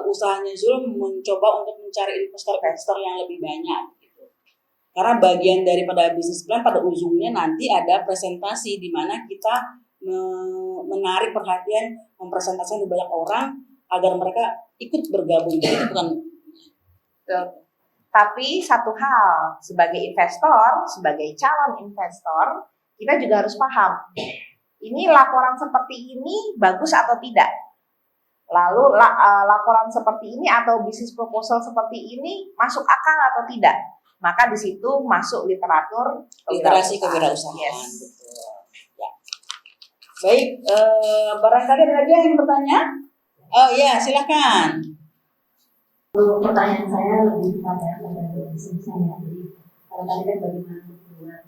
usahanya Zul mencoba untuk mencari investor yang lebih banyak gitu. Karena bagian daripada bisnis plan pada ujungnya nanti ada presentasi di mana kita menarik perhatian, mempresentasikan banyak orang agar mereka ikut bergabung. Jadi bukan. Tapi satu hal, sebagai investor, sebagai calon investor, kita juga harus paham. Ini laporan seperti ini bagus atau tidak? Lalu laporan seperti ini atau bisnis proposal seperti ini masuk akal atau tidak? Maka di situ masuk literasi kewirausahaan. Yes. Betul. Ya. Baik, barangkali ada lagi yang ingin bertanya? Oh ya, silakan. Pertanyaan saya lebih pada bisnis saya. Jadi kalau tadi kan bagaimana membuat,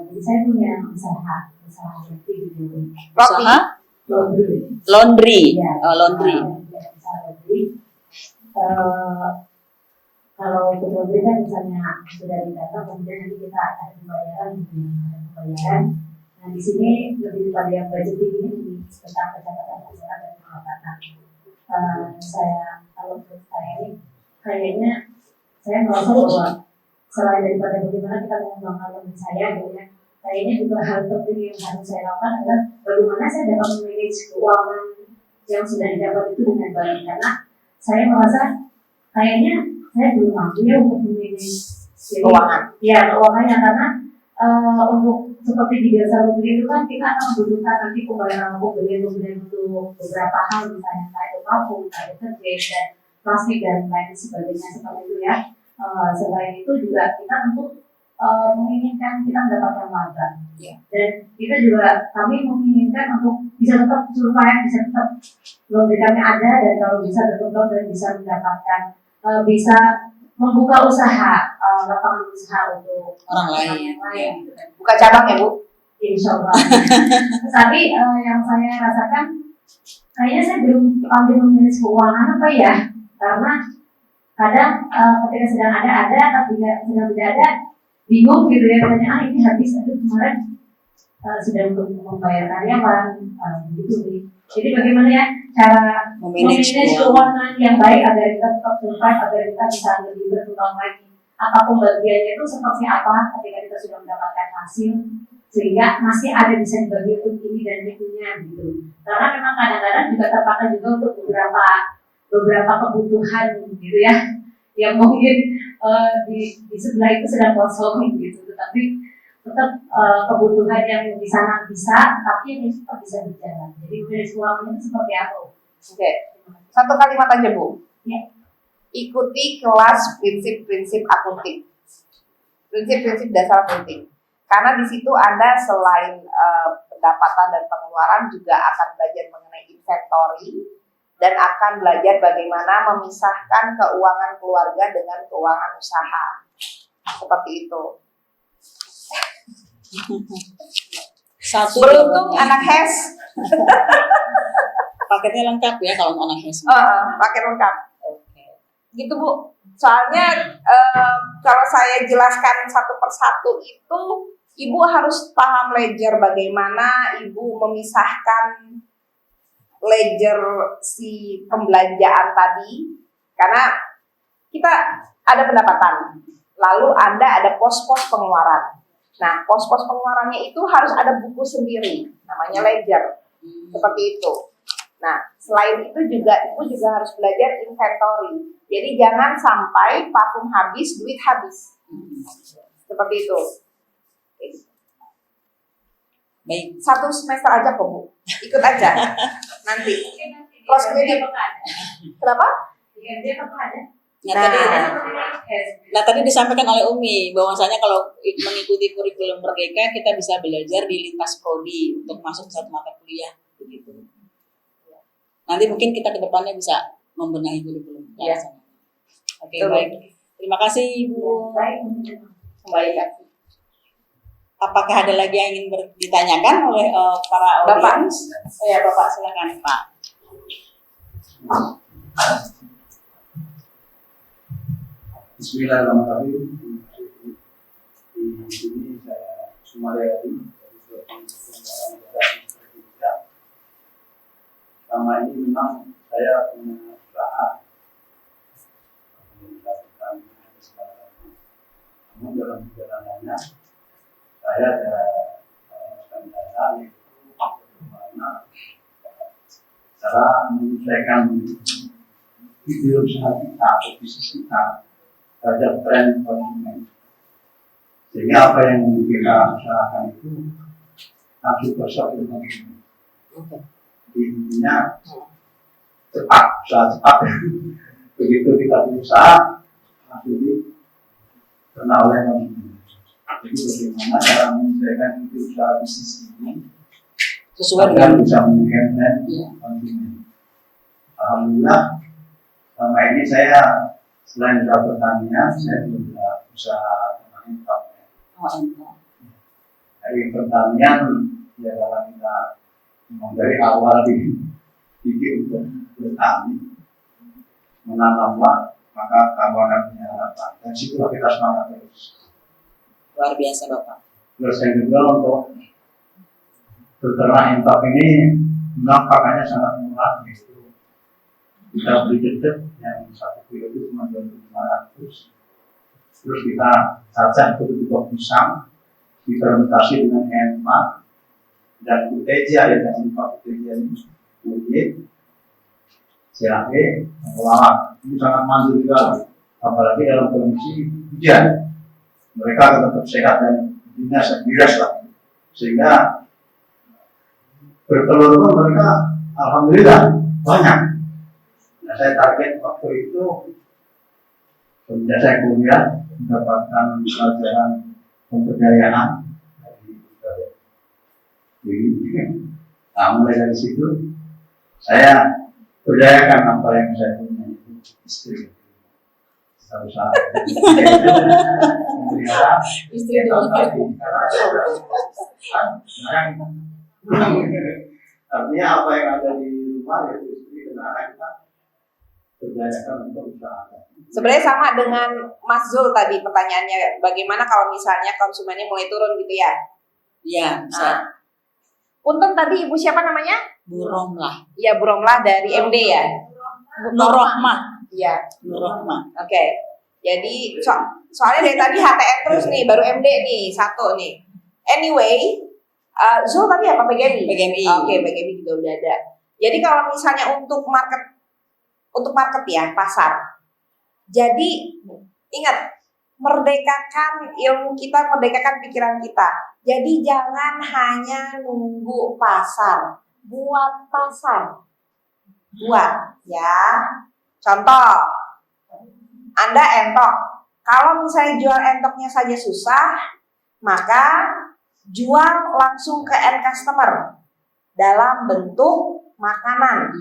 jadi saya punya usaha laundry gitu. Usaha? Laundry. Ya, laundry. Usaha laundry. Kalau untuk laundry kan misalnya sudah didata, kemudian nanti kita ada pembayaran. Nah di sini lebih pada yang budgeting ini tentang pencatatan anggaran dan pengangkatan. Kalau menurut saya ini kayaknya saya merasa bahwa selain daripada bagaimana kita mengembangkan laundry saya gitu ya, kayaknya juga hal penting yang harus saya lakukan adalah bagaimana saya dapat memanage keuangan yang sudah didapat itu dengan baik, karena saya merasa kayaknya saya belum mampu ya untuk memanage Keuangan. Ya keuangannya, karena untuk seperti di jasa laundry itu kan kita akan membutuhkan nanti pembayaran untuk beberapa hal, misalnya kayak parfum, kayak deterjen dan plastik dan lain sebagainya seperti itu ya. Selain itu juga kita untuk menginginkan kita mendapatkan laba, dan kita juga kami menginginkan untuk bisa tetap survive, bisa tetap laundry kami ada, dan kalau bisa berkembang dan bisa mendapatkan bisa membuka usaha, lapangan usaha untuk orang lain. Gitu kan. Buka cabang ya Bu? Insya Allah. Tapi yang saya rasakan kayaknya saya belum pandai memanage keuangan apa ya, karena kadang ketika sedang ada, tapi sedang tidak ada, bingung gitu ya, katanya ini habis, kemarin sudah untuk membayar karyawan, begitu nih. Jadi bagaimana ya cara memanage keuangan yang baik agar kita tetap survive, agar kita bisa lebih berkembang lagi. Apa pembagiannya itu seperti apa ketika kita sudah mendapatkan hasil, sehingga masih ada bisa dibagi untuk ini dan itunya gitu. Karena memang kadang-kadang juga terpakai juga untuk beberapa kebutuhan gitu ya, yang mungkin di sebelah itu sedang kosong gitu, tetapi tetap kebutuhan yang di sana bisa, tapi ini tetap bisa berjalan. Jadi dari keuangan itu seperti apa? Oke. Satu kalimat aja Bu. Ya. Ikuti kelas prinsip-prinsip akunting. Prinsip-prinsip dasar akunting. Karena di situ Anda selain pendapatan dan pengeluaran juga akan belajar mengenai inventory dan akan belajar bagaimana memisahkan keuangan keluarga dengan keuangan usaha. Seperti itu. Satu beruntung anak HES. Paketnya lengkap ya kalau anak HES. Paket lengkap. Gitu Bu. Soalnya kalau saya jelaskan satu persatu itu Ibu harus paham ledger, bagaimana Ibu memisahkan ledger si pembelanjaan tadi, karena kita ada pendapatan, lalu ada pos-pos pengeluaran. Nah, pos-pos pengeluarannya itu harus ada buku sendiri, namanya ledger, seperti itu. Nah, selain itu juga Ibu juga harus belajar inventory. Jadi jangan sampai parfum habis, duit habis, seperti itu. Baik. 1 semester aja kok Bu, ikut aja nanti. Cross credit. Kenapa? Nah, tadi disampaikan oleh Umi bahwasanya kalau mengikuti kurikulum Merdeka kita bisa belajar di lintas prodi untuk masuk satu mata kuliah begitu. Nanti mungkin kita ke depannya bisa membenahi kurikulum. Ya. Oke, baik. Terima kasih Ibu. Kembali lagi. Apakah ada lagi yang ingin ditanyakan oleh para Bapak? audiens? Ya, Bapak silakan Pak. Bismillahirrahmanirrahim. Di sini saya Sumaryadi selama ini memang saya punya usaha, namun dalam perjalanannya saya ada kendala, yaitu bagaimana cara menyesuaikan video usaha kita atau bisnis kita terhadap tren konsumen, sehingga apa yang kita usahakan itu langsung berasal dari konsumen. Intinya cepat, usaha cepat. Begitu kita berusaha langsung dikenal oleh konsumen. Jadi bagaimana cara menyesuaikan itu usaha bisnis ini Sesuai agar dengan bisa meningkatkan konsumen. Alhamdulillah selama ini saya selain usaha pertanian, saya juga usaha menangkap. Dari pertanian ya kalau kita dari awal dipikir untuk bertani, menanamlah, maka kamu akan punya harapan. Dan situlah kita semangat terus. luar biasa Bapak. Terus yang kedua untuk beternak intap ini memang pakannya sangat murah, yaitu kita beli dedek yang 1 kilo itu cuma 2.500. Terus kita cacah bentuk pisang, difermentasi dengan enma dan kuteja, ya jangan lupa kuteja ini, kunyit, jahe, lawak. Ini sangat manjur juga, apalagi dalam kondisi hujan. Mereka tetap sehat dan biras lah, sehingga bertelur pun mereka alhamdulillah banyak. Nah, saya target waktu itu semenjak saya kuliah mendapatkan pelajaran pemberdayaan dari nah, mulai dari situ saya berdayakan apa yang saya punya, itu istri. Usaha Istri dulu. Artinya apa yang ada di rumah yaitu istri dan anak kita berdayakan untuk usaha. Sebenarnya sama dengan Mas Zul tadi pertanyaannya, bagaimana kalau misalnya konsumennya mulai turun gitu ya? Iya, Nah, Punten tadi Ibu siapa namanya? Burom lah. Ya, Bu Romlah dari MD ya? Nurrohmah. Iya. Nurrohmah. Oke. Jadi soalnya dari tadi HTN terus nih, baru MD nih, satu nih. Anyway, Zul tadi apa PGMI? PGMI. Oke, PGMI juga udah ada. Jadi kalau misalnya untuk market ya, pasar. Jadi ingat, merdekakan ilmu kita, merdekakan pikiran kita. Jadi jangan hanya nunggu pasar, buat pasar. Buat ya. Contoh, Anda entok. Kalau misalnya jual entoknya saja susah, maka jual langsung ke end customer dalam bentuk makanan.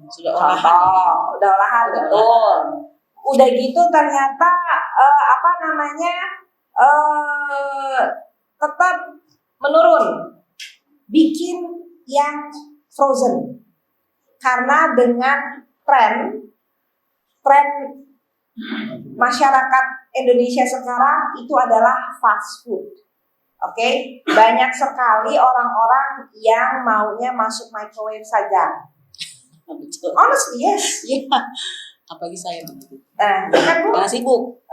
Sudah olahan. Contoh, udah olahan betul. Udah gitu ternyata tetap menurun. Bikin yang frozen. Karena dengan tren masyarakat Indonesia sekarang itu adalah fast food. Oke, banyak sekali orang-orang yang maunya masuk microwave saja. Betul. Honestly, yes. Iya. Apalagi saya begitu. Nah, kan Bu? Karena sibuk.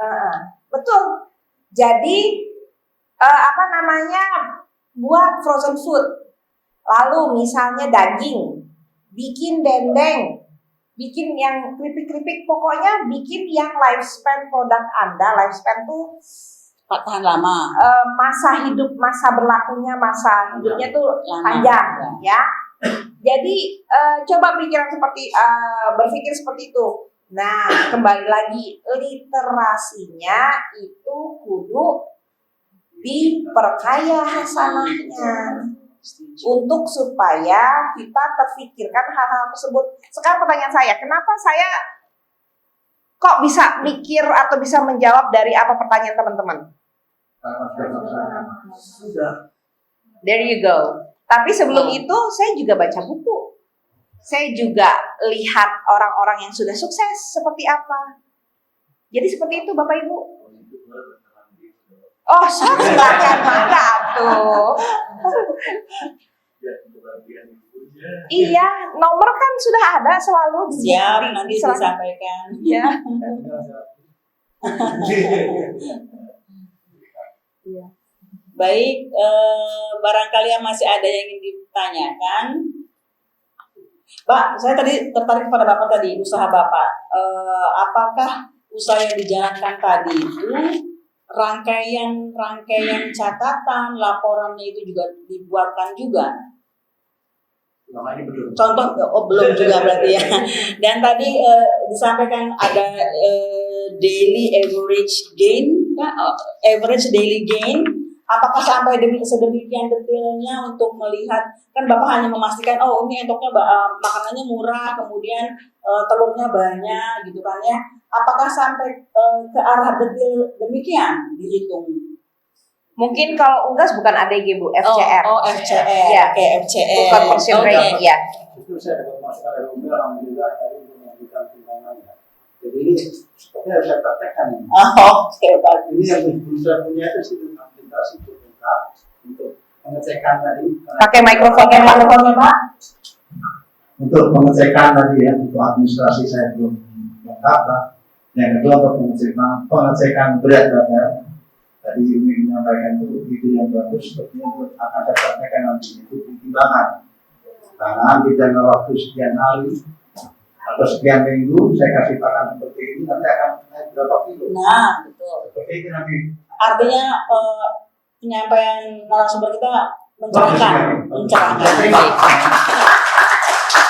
Betul. Jadi buat frozen food. Lalu misalnya daging, bikin dendeng, bikin yang keripik-keripik, pokoknya bikin yang lifespan produk Anda. Lifespan tuh Pak tahan lama. masa berlakunya masa hidupnya tuh Lama. panjang ya. Jadi coba berpikir seperti itu. Nah, kembali lagi literasinya itu kudu diperkaya hasanahnya untuk supaya kita terfikirkan hal-hal tersebut. Sekarang pertanyaan saya, kenapa saya kok bisa mikir atau bisa menjawab dari apa pertanyaan teman-teman? Sudah. There you go. Tapi sebelum itu saya juga baca buku. Saya juga lihat orang-orang yang sudah sukses seperti apa. Jadi seperti itu Bapak Ibu. Oh, silakan mangga tuh. Iya, nomor kan sudah ada selalu Siap, nanti disampaikan. Ya. Baik, barangkali yang masih ada yang ingin ditanyakan. Pak, saya tadi tertarik kepada Bapak tadi, usaha Bapak. Apakah usaha yang dijalankan tadi itu rangkaian catatan, laporannya itu juga dibuatkan juga? Contoh, belum juga berarti ya. Dan tadi disampaikan ada daily average gain, average daily gain. Apakah sampai sedemikian detailnya untuk melihat, kan Bapak hanya memastikan, oh ini entoknya makanannya murah, kemudian telurnya banyak gitu kan ya. Apakah sampai ke arah detail demikian dihitung? Mungkin kalau unggas bukan ADG Bu, FCR. Oh FCR, ya. Oke, FCR. Bukan persen rate, ya. Itu saya dapat masukan dari Umi, alhamdulillah dari memberikan tunjangan. Jadi ini sepertinya harus saya praktekkan. Oke, bagus. Ini yang belum saya punya itu sih tentang aplikasi untuk pengecekan tadi. Pakai mikrofonnya Pak. Untuk pengecekan tadi ya, untuk administrasi saya belum lengkap lah. Yang kedua untuk pengecekan berat badan. Tadi Umi menyampaikan itu ide yang bagus, sepertinya itu akan saya sampaikan nanti itu pertimbangan. Karena di jangka waktu sekian hari atau sekian minggu saya kasih pakan seperti ini nanti akan naik berapa kilo. Nah, betul. Seperti itu nanti. Artinya penyampaian narasumber kita mencerahkan.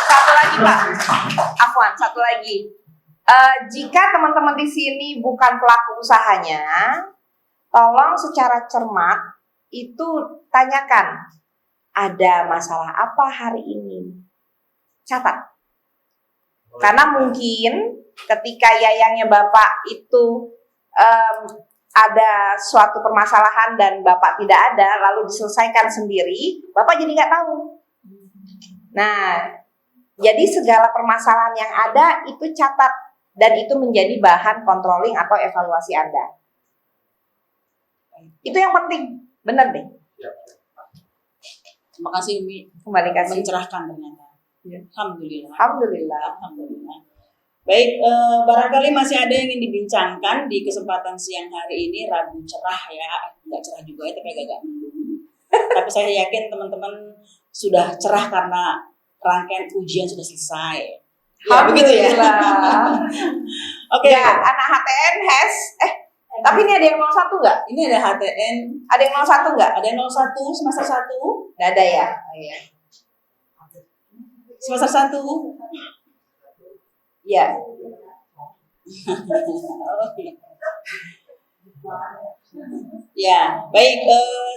Satu lagi Pak, Afwan, satu lagi. Jika teman-teman di sini bukan pelaku usahanya, tolong secara cermat itu tanyakan, ada masalah apa hari ini? Catat. Karena mungkin ketika yayangnya Bapak itu ada suatu permasalahan dan Bapak tidak ada, lalu diselesaikan sendiri, Bapak jadi nggak tahu. Nah, jadi segala permasalahan yang ada itu catat dan itu menjadi bahan controlling atau evaluasi Anda. Itu yang penting, benar deh. Terima kasih Umi, Kembali kasih. mencerahkan ternyata. Ya. Alhamdulillah. Alhamdulillah. Baik, barangkali masih ada yang ingin dibincangkan di kesempatan siang hari ini, Rabu cerah ya, nggak cerah juga ya, tapi agak mendung. Tapi saya yakin teman-teman sudah cerah karena rangkaian ujian sudah selesai. Ya, begitu ya. Oke. Ya, anak HTN tapi ini ada yang 01 nggak? Ini ada HTN. Ada yang 01 nggak? Ada yang 01 semester 1. Nggak ada ya? Oh, iya. Semester 1. Iya. Ya, baik.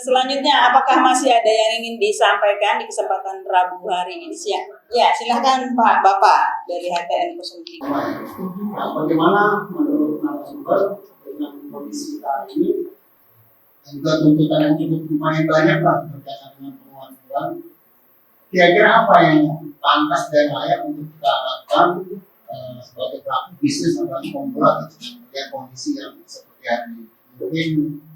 Selanjutnya, apakah masih ada yang ingin disampaikan di kesempatan Rabu hari ini siang? Ya, silakan Pak Bapak dari HTN 03. Bagaimana menurut narasumber dengan kondisi saat ini dan juga tuntutan yang cukup lumayan banyak lah berkaitan dengan pengeluaran, kira-kira apa yang pantas dan layak untuk kita lakukan sebagai pelaku bisnis atau membuat dengan kondisi yang seperti hari ini? Mungkin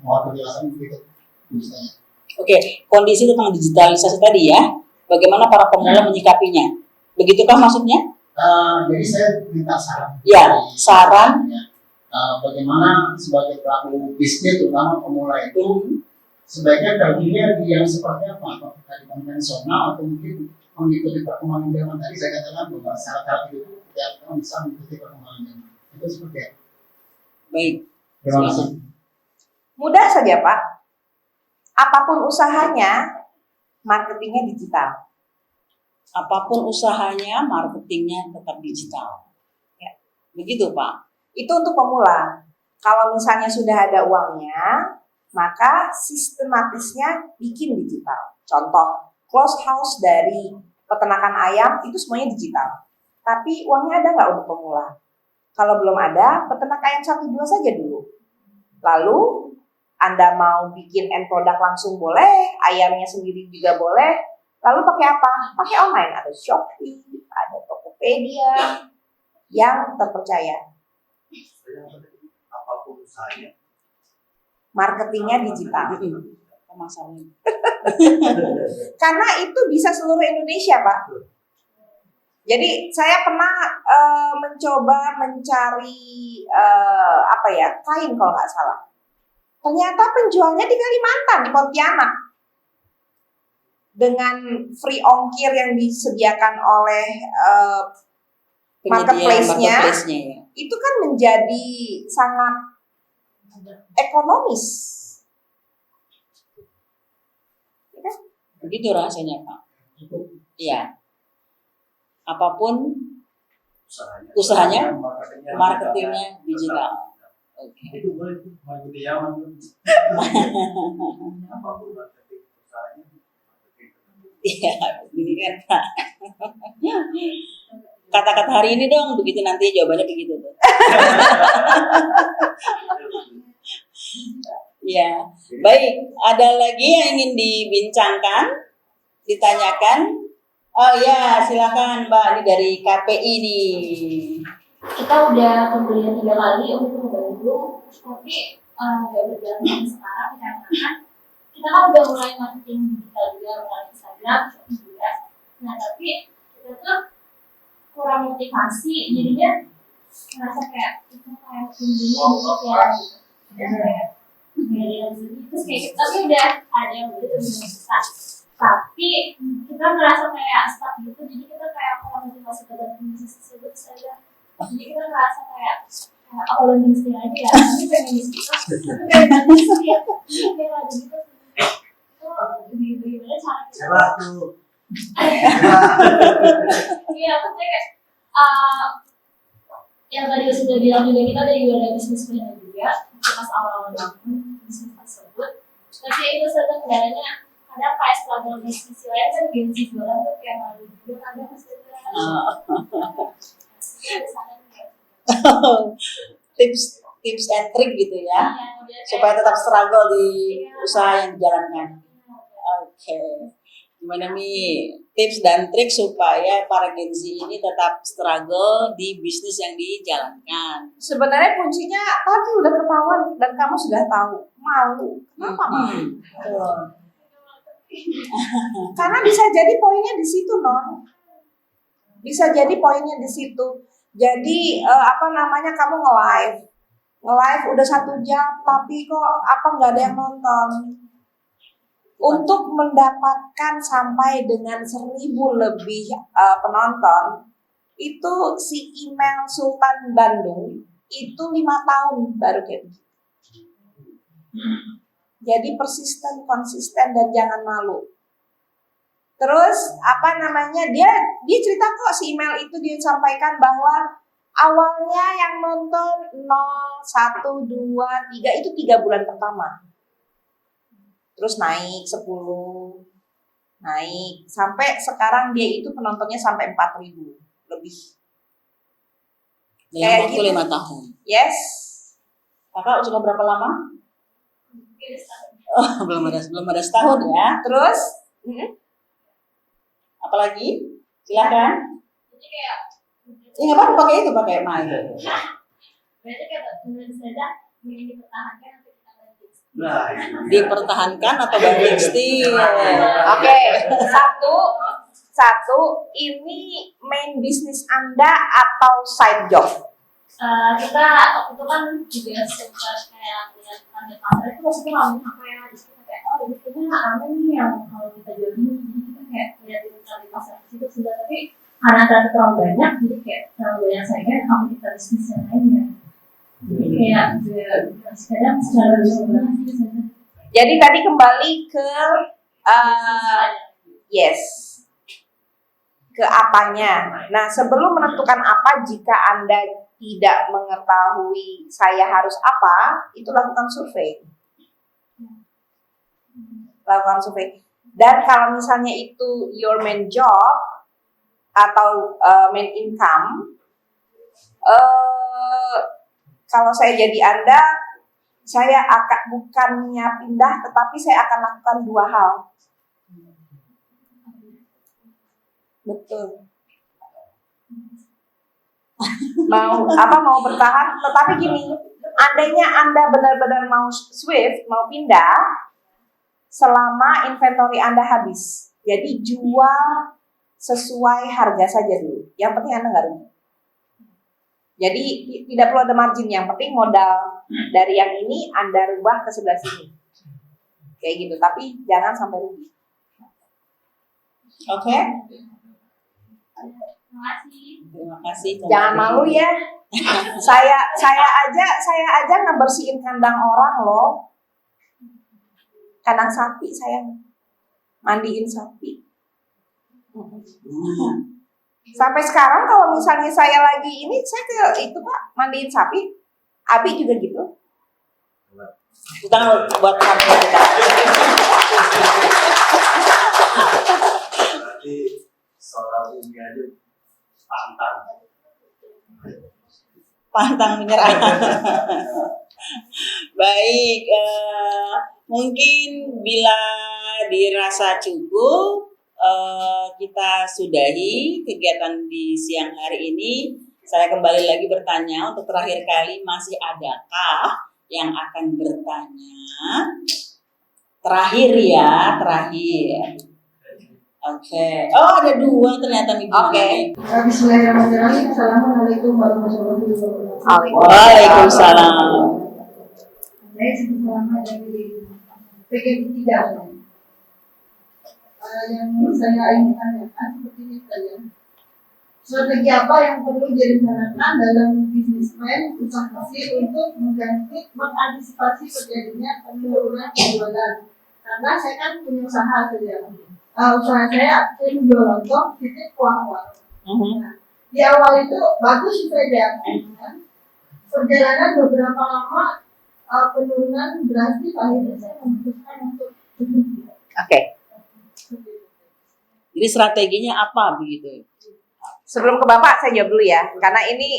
mohon penjelasan berikut misalnya. Oke, kondisi tentang digitalisasi tadi ya. Bagaimana para pemula menyikapinya? Begitukah maksudnya? Jadi saya minta saran. Ya, saran. Bagaimana sebagai pelaku bisnis terutama pemula itu sebaiknya terjunnya di yang seperti apa? Apakah di konvensional atau mungkin mengikuti perkembangan zaman tadi saya katakan bahwa syarat-syarat itu tiap orang bisa mengikuti perkembangan zaman. Itu seperti apa? Baik. Terima kasih. Mudah saja Pak. Apapun usahanya, marketingnya digital. Apapun usahanya, marketingnya tetap digital. Ya. Begitu Pak. Itu untuk pemula. Kalau misalnya sudah ada uangnya, maka sistematisnya bikin digital. Contoh, close house dari peternakan ayam itu semuanya digital. Tapi uangnya ada nggak untuk pemula? Kalau belum ada, peternak ayam 1-2 saja dulu. Lalu Anda mau bikin end product langsung boleh, ayamnya sendiri juga boleh. Lalu pakai apa? Pakai online. Ada Shopee, ada Tokopedia yang terpercaya. Apapun usahanya. Marketingnya digital. Pemasaran. Karena itu bisa seluruh Indonesia, Pak. Jadi saya pernah mencoba mencari kain kalau nggak salah. Ternyata penjualnya di Kalimantan, di Pontianak. Dengan free ongkir yang disediakan oleh marketplace-nya, ya. itu kan menjadi sangat ekonomis. Ya kan? Begitu rasanya Pak. Iya. Apapun usahanya, marketingnya digital. Oke. Itu boleh mengikuti zaman. Apapun marketing usahanya. Iya, begini kan Pak. Kata-kata hari ini dong, begitu nanti jawabannya begitu tuh. Ya, baik. Ada lagi yang ingin dibincangkan, ditanyakan? Oh ya, silakan Mbak. Ini dari KPI nih. Kita udah pembelian 3 kali untuk membantu, tapi nggak berjalan sampai sekarang dikarenakan kita kan udah mulai marketing digital juga melalui Instagram, Shopee juga. Nah tapi kita tuh kurang motivasi, jadinya merasa kayak kita kayak tumbuhnya gitu ya, dan kayak terus kayak tapi udah ada yang begitu kita, tapi kita merasa kayak stuck gitu, jadi kita kayak kurang motivasi terhadap bisnis tersebut saja. Jadi kita merasa kayak apa landing sih aja ya, tapi pengen bisnis tapi kayak bisnis ya, kayak lagi gitu. Itu gimana cara kita? Iya, maksudnya kayak yang tadi sudah bilang juga kita ada bisnis plan juga pas awal-awal bangun bisnis tersebut. Tapi itu satu kendalanya kadang kayak struggle di sisi lain kan gengsi jualan tuh kayak malu juga kadang tips and trick gitu ya, supaya tetap struggle di usaha yang dijalankan. Oke. Gimana nih tips dan trik supaya para Gen Z ini tetap struggle di bisnis yang dijalankan? Sebenarnya kuncinya tadi udah ketahuan dan kamu sudah tahu, malu. Kenapa malu? Karena bisa jadi poinnya di situ, Non. Bisa jadi poinnya di situ. Jadi kamu nge-live udah 1 jam tapi kok nggak ada yang nonton. Untuk mendapatkan sampai dengan 1.000 lebih penonton, itu si email Sultan Bandung itu 5 tahun baru kayak begitu. Jadi persisten, konsisten dan jangan malu. Terus dia cerita kok si email itu dia sampaikan bahwa awalnya yang nonton 0, 1, 2, 3 itu 3 bulan pertama. Terus naik 10, naik sampai sekarang dia itu penontonnya sampai 4.000 lebih. Dalam waktu 5 tahun. Yes. Kakak sudah berapa lama? Oh, belum ada setahun ya. Terus? Apalagi? Silakan. jadi kayak Nggak apa-apa pakai mic. berarti kayak menurut saya ingin dipertahankan atau kita ganti. Nah, itu. Dipertahankan atau banting setir? Oke, satu, ini main bisnis Anda atau side job? Kita waktu itu kan juga sempat kayak lihat target pasar itu maksudnya ramai apa ya, terus kita kayak oh ini kayaknya ramai nih yang kalau kita jual ini, jadi kita kayak lihat target pasar di situ sudah, tapi karena ternyata terlalu banyak, jadi kayak terlalu banyak saingan, apa kita bisnis yang lainnya, jadi kayak kadang secara visualnya sih sebenarnya. Jadi tadi kembali ke yes, ke apanya. Nah, sebelum menentukan apa, jika Anda tidak mengetahui saya harus apa, itu lakukan survei. Lakukan survei. Dan kalau misalnya itu your main job atau main income, kalau saya jadi Anda, saya akan bukannya pindah, tetapi saya akan lakukan dua hal. Betul. Mau bertahan, tetapi gini, andainya Anda benar-benar mau shift, mau pindah, selama inventory Anda habis. Jadi jual sesuai harga saja dulu. Yang penting Anda nggak rugi. Jadi tidak perlu ada margin, yang penting modal dari yang ini Anda rubah ke sebelah sini. Kayak gitu, tapi jangan sampai rugi. Oke? Terima kasih. Jangan malu ya. saya aja ngebersihin kandang orang loh. Kandang sapi saya mandiin sapi. Sampai sekarang kalau misalnya saya lagi ini, saya ke itu Pak mandiin sapi. Abi juga gitu. Kita buat sapi kita. Berarti seorang Umi aja Pantang menyerah. Baik, mungkin bila dirasa cukup, kita sudahi kegiatan di siang hari ini. Saya kembali lagi bertanya untuk terakhir kali, masih adakah yang akan bertanya? Terakhir ya, terakhir. Oke. Oh, ada dua ternyata nih. Oke. Bismillahirrahmanirrahim. Assalamualaikum warahmatullahi wabarakatuh. Waalaikumsalam. Saya Siti Selama dari PGB 3. Yang saya ingin tanyakan seperti ini saja. Strategi apa yang perlu direncanakan dalam bisnis plan usaha hasil untuk mengantisipasi terjadinya penurunan penjualan? Karena saya kan punya usaha saja. Usaha saya menjual lontong, titik kuah-kuah. Nah, di awal itu bagus saja, perjalanan beberapa lama penurunan drastis, akhirnya saya memutuskan untuk berhenti. Oke. Jadi strateginya apa begitu? Sebelum ke Bapak saya jawab dulu ya, karena ini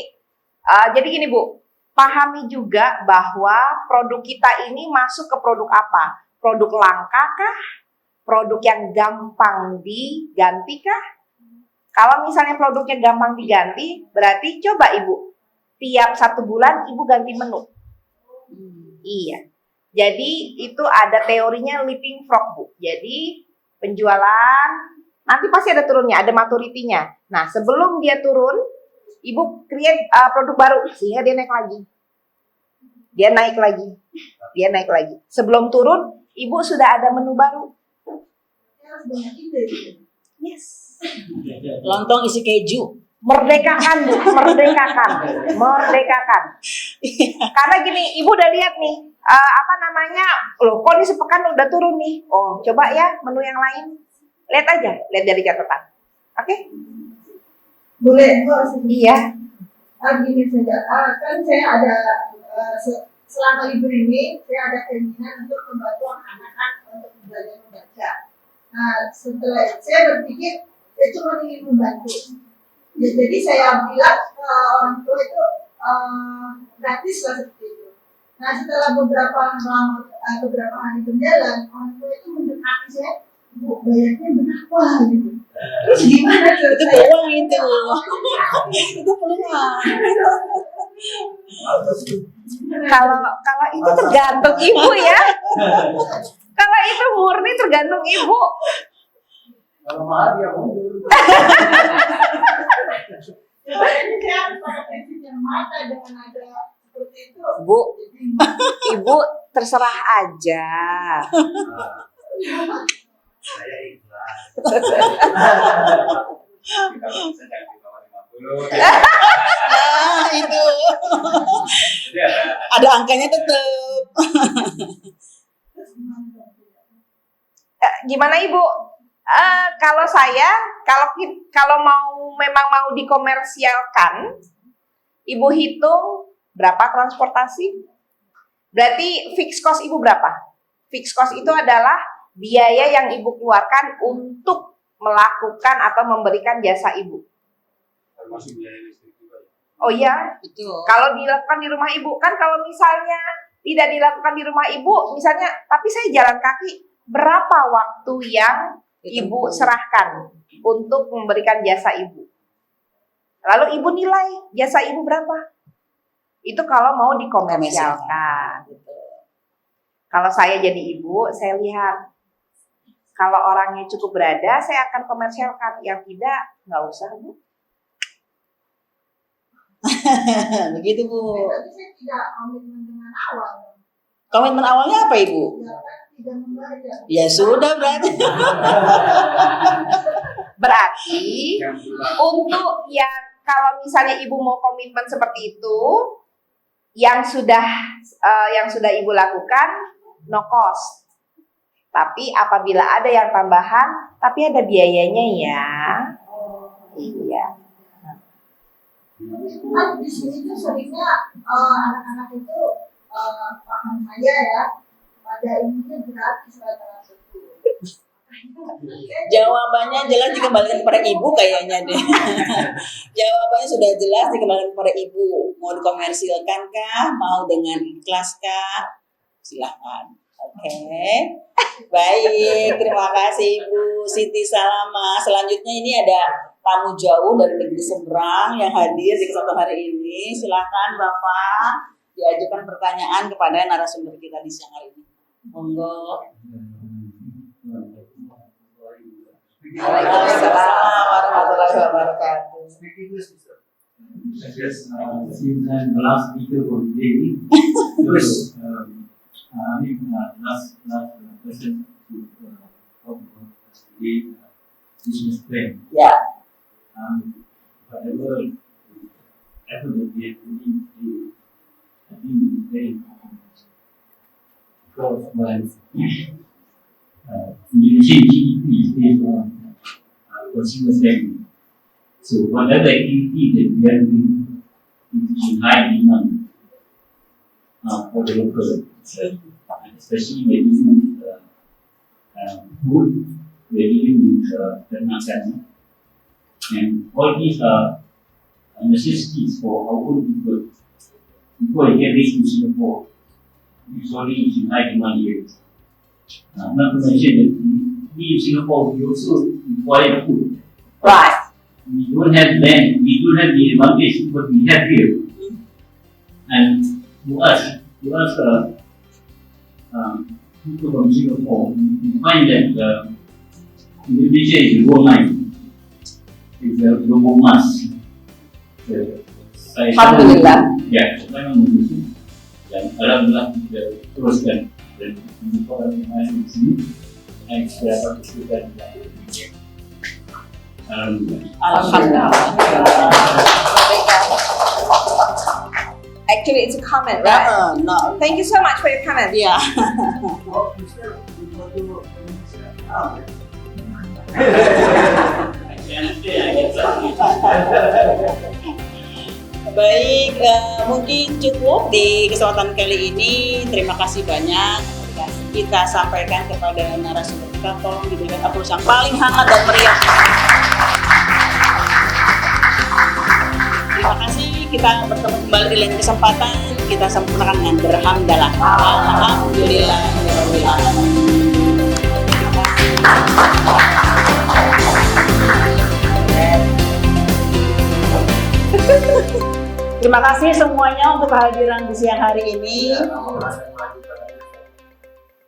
jadi gini Bu, pahami juga bahwa produk kita ini masuk ke produk apa? Produk langka kah? Produk yang gampang diganti kah? Kalau misalnya produknya gampang diganti, berarti coba Ibu, tiap 1 bulan Ibu ganti menu. Iya. Jadi itu ada teorinya leaping frog Bu. Jadi penjualan nanti pasti ada turunnya, ada maturity-nya. Nah, sebelum dia turun, Ibu create produk baru sehingga dia naik lagi. Dia naik lagi. Dia naik lagi. Sebelum turun, Ibu sudah ada menu baru. Yes. Lontong isi keju. Merdekakan Bu, merdekakan. Merdekakan. Karena gini, Ibu udah lihat nih, loh kok ini sepekan udah turun nih. Oh, coba ya menu yang lain. Lihat aja, lihat dari catatan. Oke? Boleh, Iya. Gini saja, kan saya ada selama libur ini saya ada keinginan untuk membantu anak-anak untuk belajar membaca. Nah, setelah saya berpikir saya cuma ingin membantu. Ya, jadi saya bilang orang tua itu gratis lah seperti itu. Nah, setelah beberapa hari berjalan, orang tua itu mendekati saya, Bu, bayarnya berapa gitu. Terus gimana tuh? Itu peluang itu. Itu peluang. Kalau itu tergantung ibu ya. Kalau itu murni tergantung ibu. Kalau mahal dia mundur. Ini saya harus pada prinsip yang mata dengan ada seperti itu. Bu, ibu terserah aja. Saya ikhlas. Kalau bisa jangan di bawah 50. Itu Jadi ada ada angkanya tetap. Gimana ibu? Kalau saya, kalau memang mau dikomersialkan, ibu hitung berapa transportasi? Berarti fixed cost ibu berapa? Fixed cost itu adalah biaya yang ibu keluarkan untuk melakukan atau memberikan jasa ibu. termasuk biaya listrik juga. Oh iya, Betul. kalau dilakukan di rumah ibu kan, kalau misalnya tidak dilakukan di rumah ibu, misalnya, tapi saya jalan kaki, berapa waktu yang ibu serahkan untuk memberikan jasa ibu? Lalu ibu nilai jasa ibu berapa? Itu kalau mau dikomersialkan. Kalau saya jadi ibu, saya lihat kalau orangnya cukup berada, saya akan komersialkan. Yang tidak, nggak usah bu. Begitu Bu. Tapi saya tidak komitmen dengan awal. Komitmen awalnya apa Ibu? Ya kan tidak membayar. Ya sudah berarti. Berarti untuk yang kalau misalnya ibu mau komitmen seperti itu, yang sudah ibu lakukan no cost. Tapi apabila ada yang tambahan, tapi ada biayanya ya. Iya. Kan di sini tuh seringnya anak-anak itu paham saya ya, pada ininya gratis rata-rata itu. Jawabannya jelas dikembalikan kepada ibu kayaknya deh. Jawabannya sudah jelas dikembalikan kepada ibu. Mau dikomersilkan kah? Mau dengan ikhlas kah? Silahkan. Oke. Baik, terima kasih Ibu Siti Salama. Selanjutnya ini ada tamu jauh dari negeri seberang yang hadir di kesempatan hari ini. Silahkan Bapak diajukan pertanyaan kepada narasumber kita di siang hari ini. Monggo. Waalaikumsalam warahmatullahi wabarakatuh. Yes, since I'm the last speaker for the day, first, last person to talk about the business plan. Ya. Whatever effort that we have put into, I think it's very important. Because when Indonesian GDP is based on consumer spending, so whatever activity that we are doing is in high demand for the local, especially when you use food, when you use ternakan, and all these are necessities for our own people. People get rich in Singapore, usually in high demand areas. Not to mention that we in Singapore, we also require food. Right. We don't have land, we don't have the advantage what we have here. And to us, people from Singapore, we find that Indonesia is a gold mine. It's a global mass. Alhamdulillah. Ya, saya memang dan alhamdulillah kita teruskan dan untuk orang yang ada di sini, saya partisipasi dalam ini. Alhamdulillah. Actually, it's a comment, right? No. Thank you so much for your comment. Ya. Baik, mungkin cukup di kesempatan kali ini. Terima kasih banyak kita sampaikan kepada narasumber kita. Tolong diberikan aplaus yang paling hangat dan meriah. Terima kasih. Kita bertemu kembali di lain kesempatan. Kita sempurnakan dengan berhamdalah. Alhamdulillah. Terima kasih. Terima kasih semuanya untuk kehadiran di siang hari ini.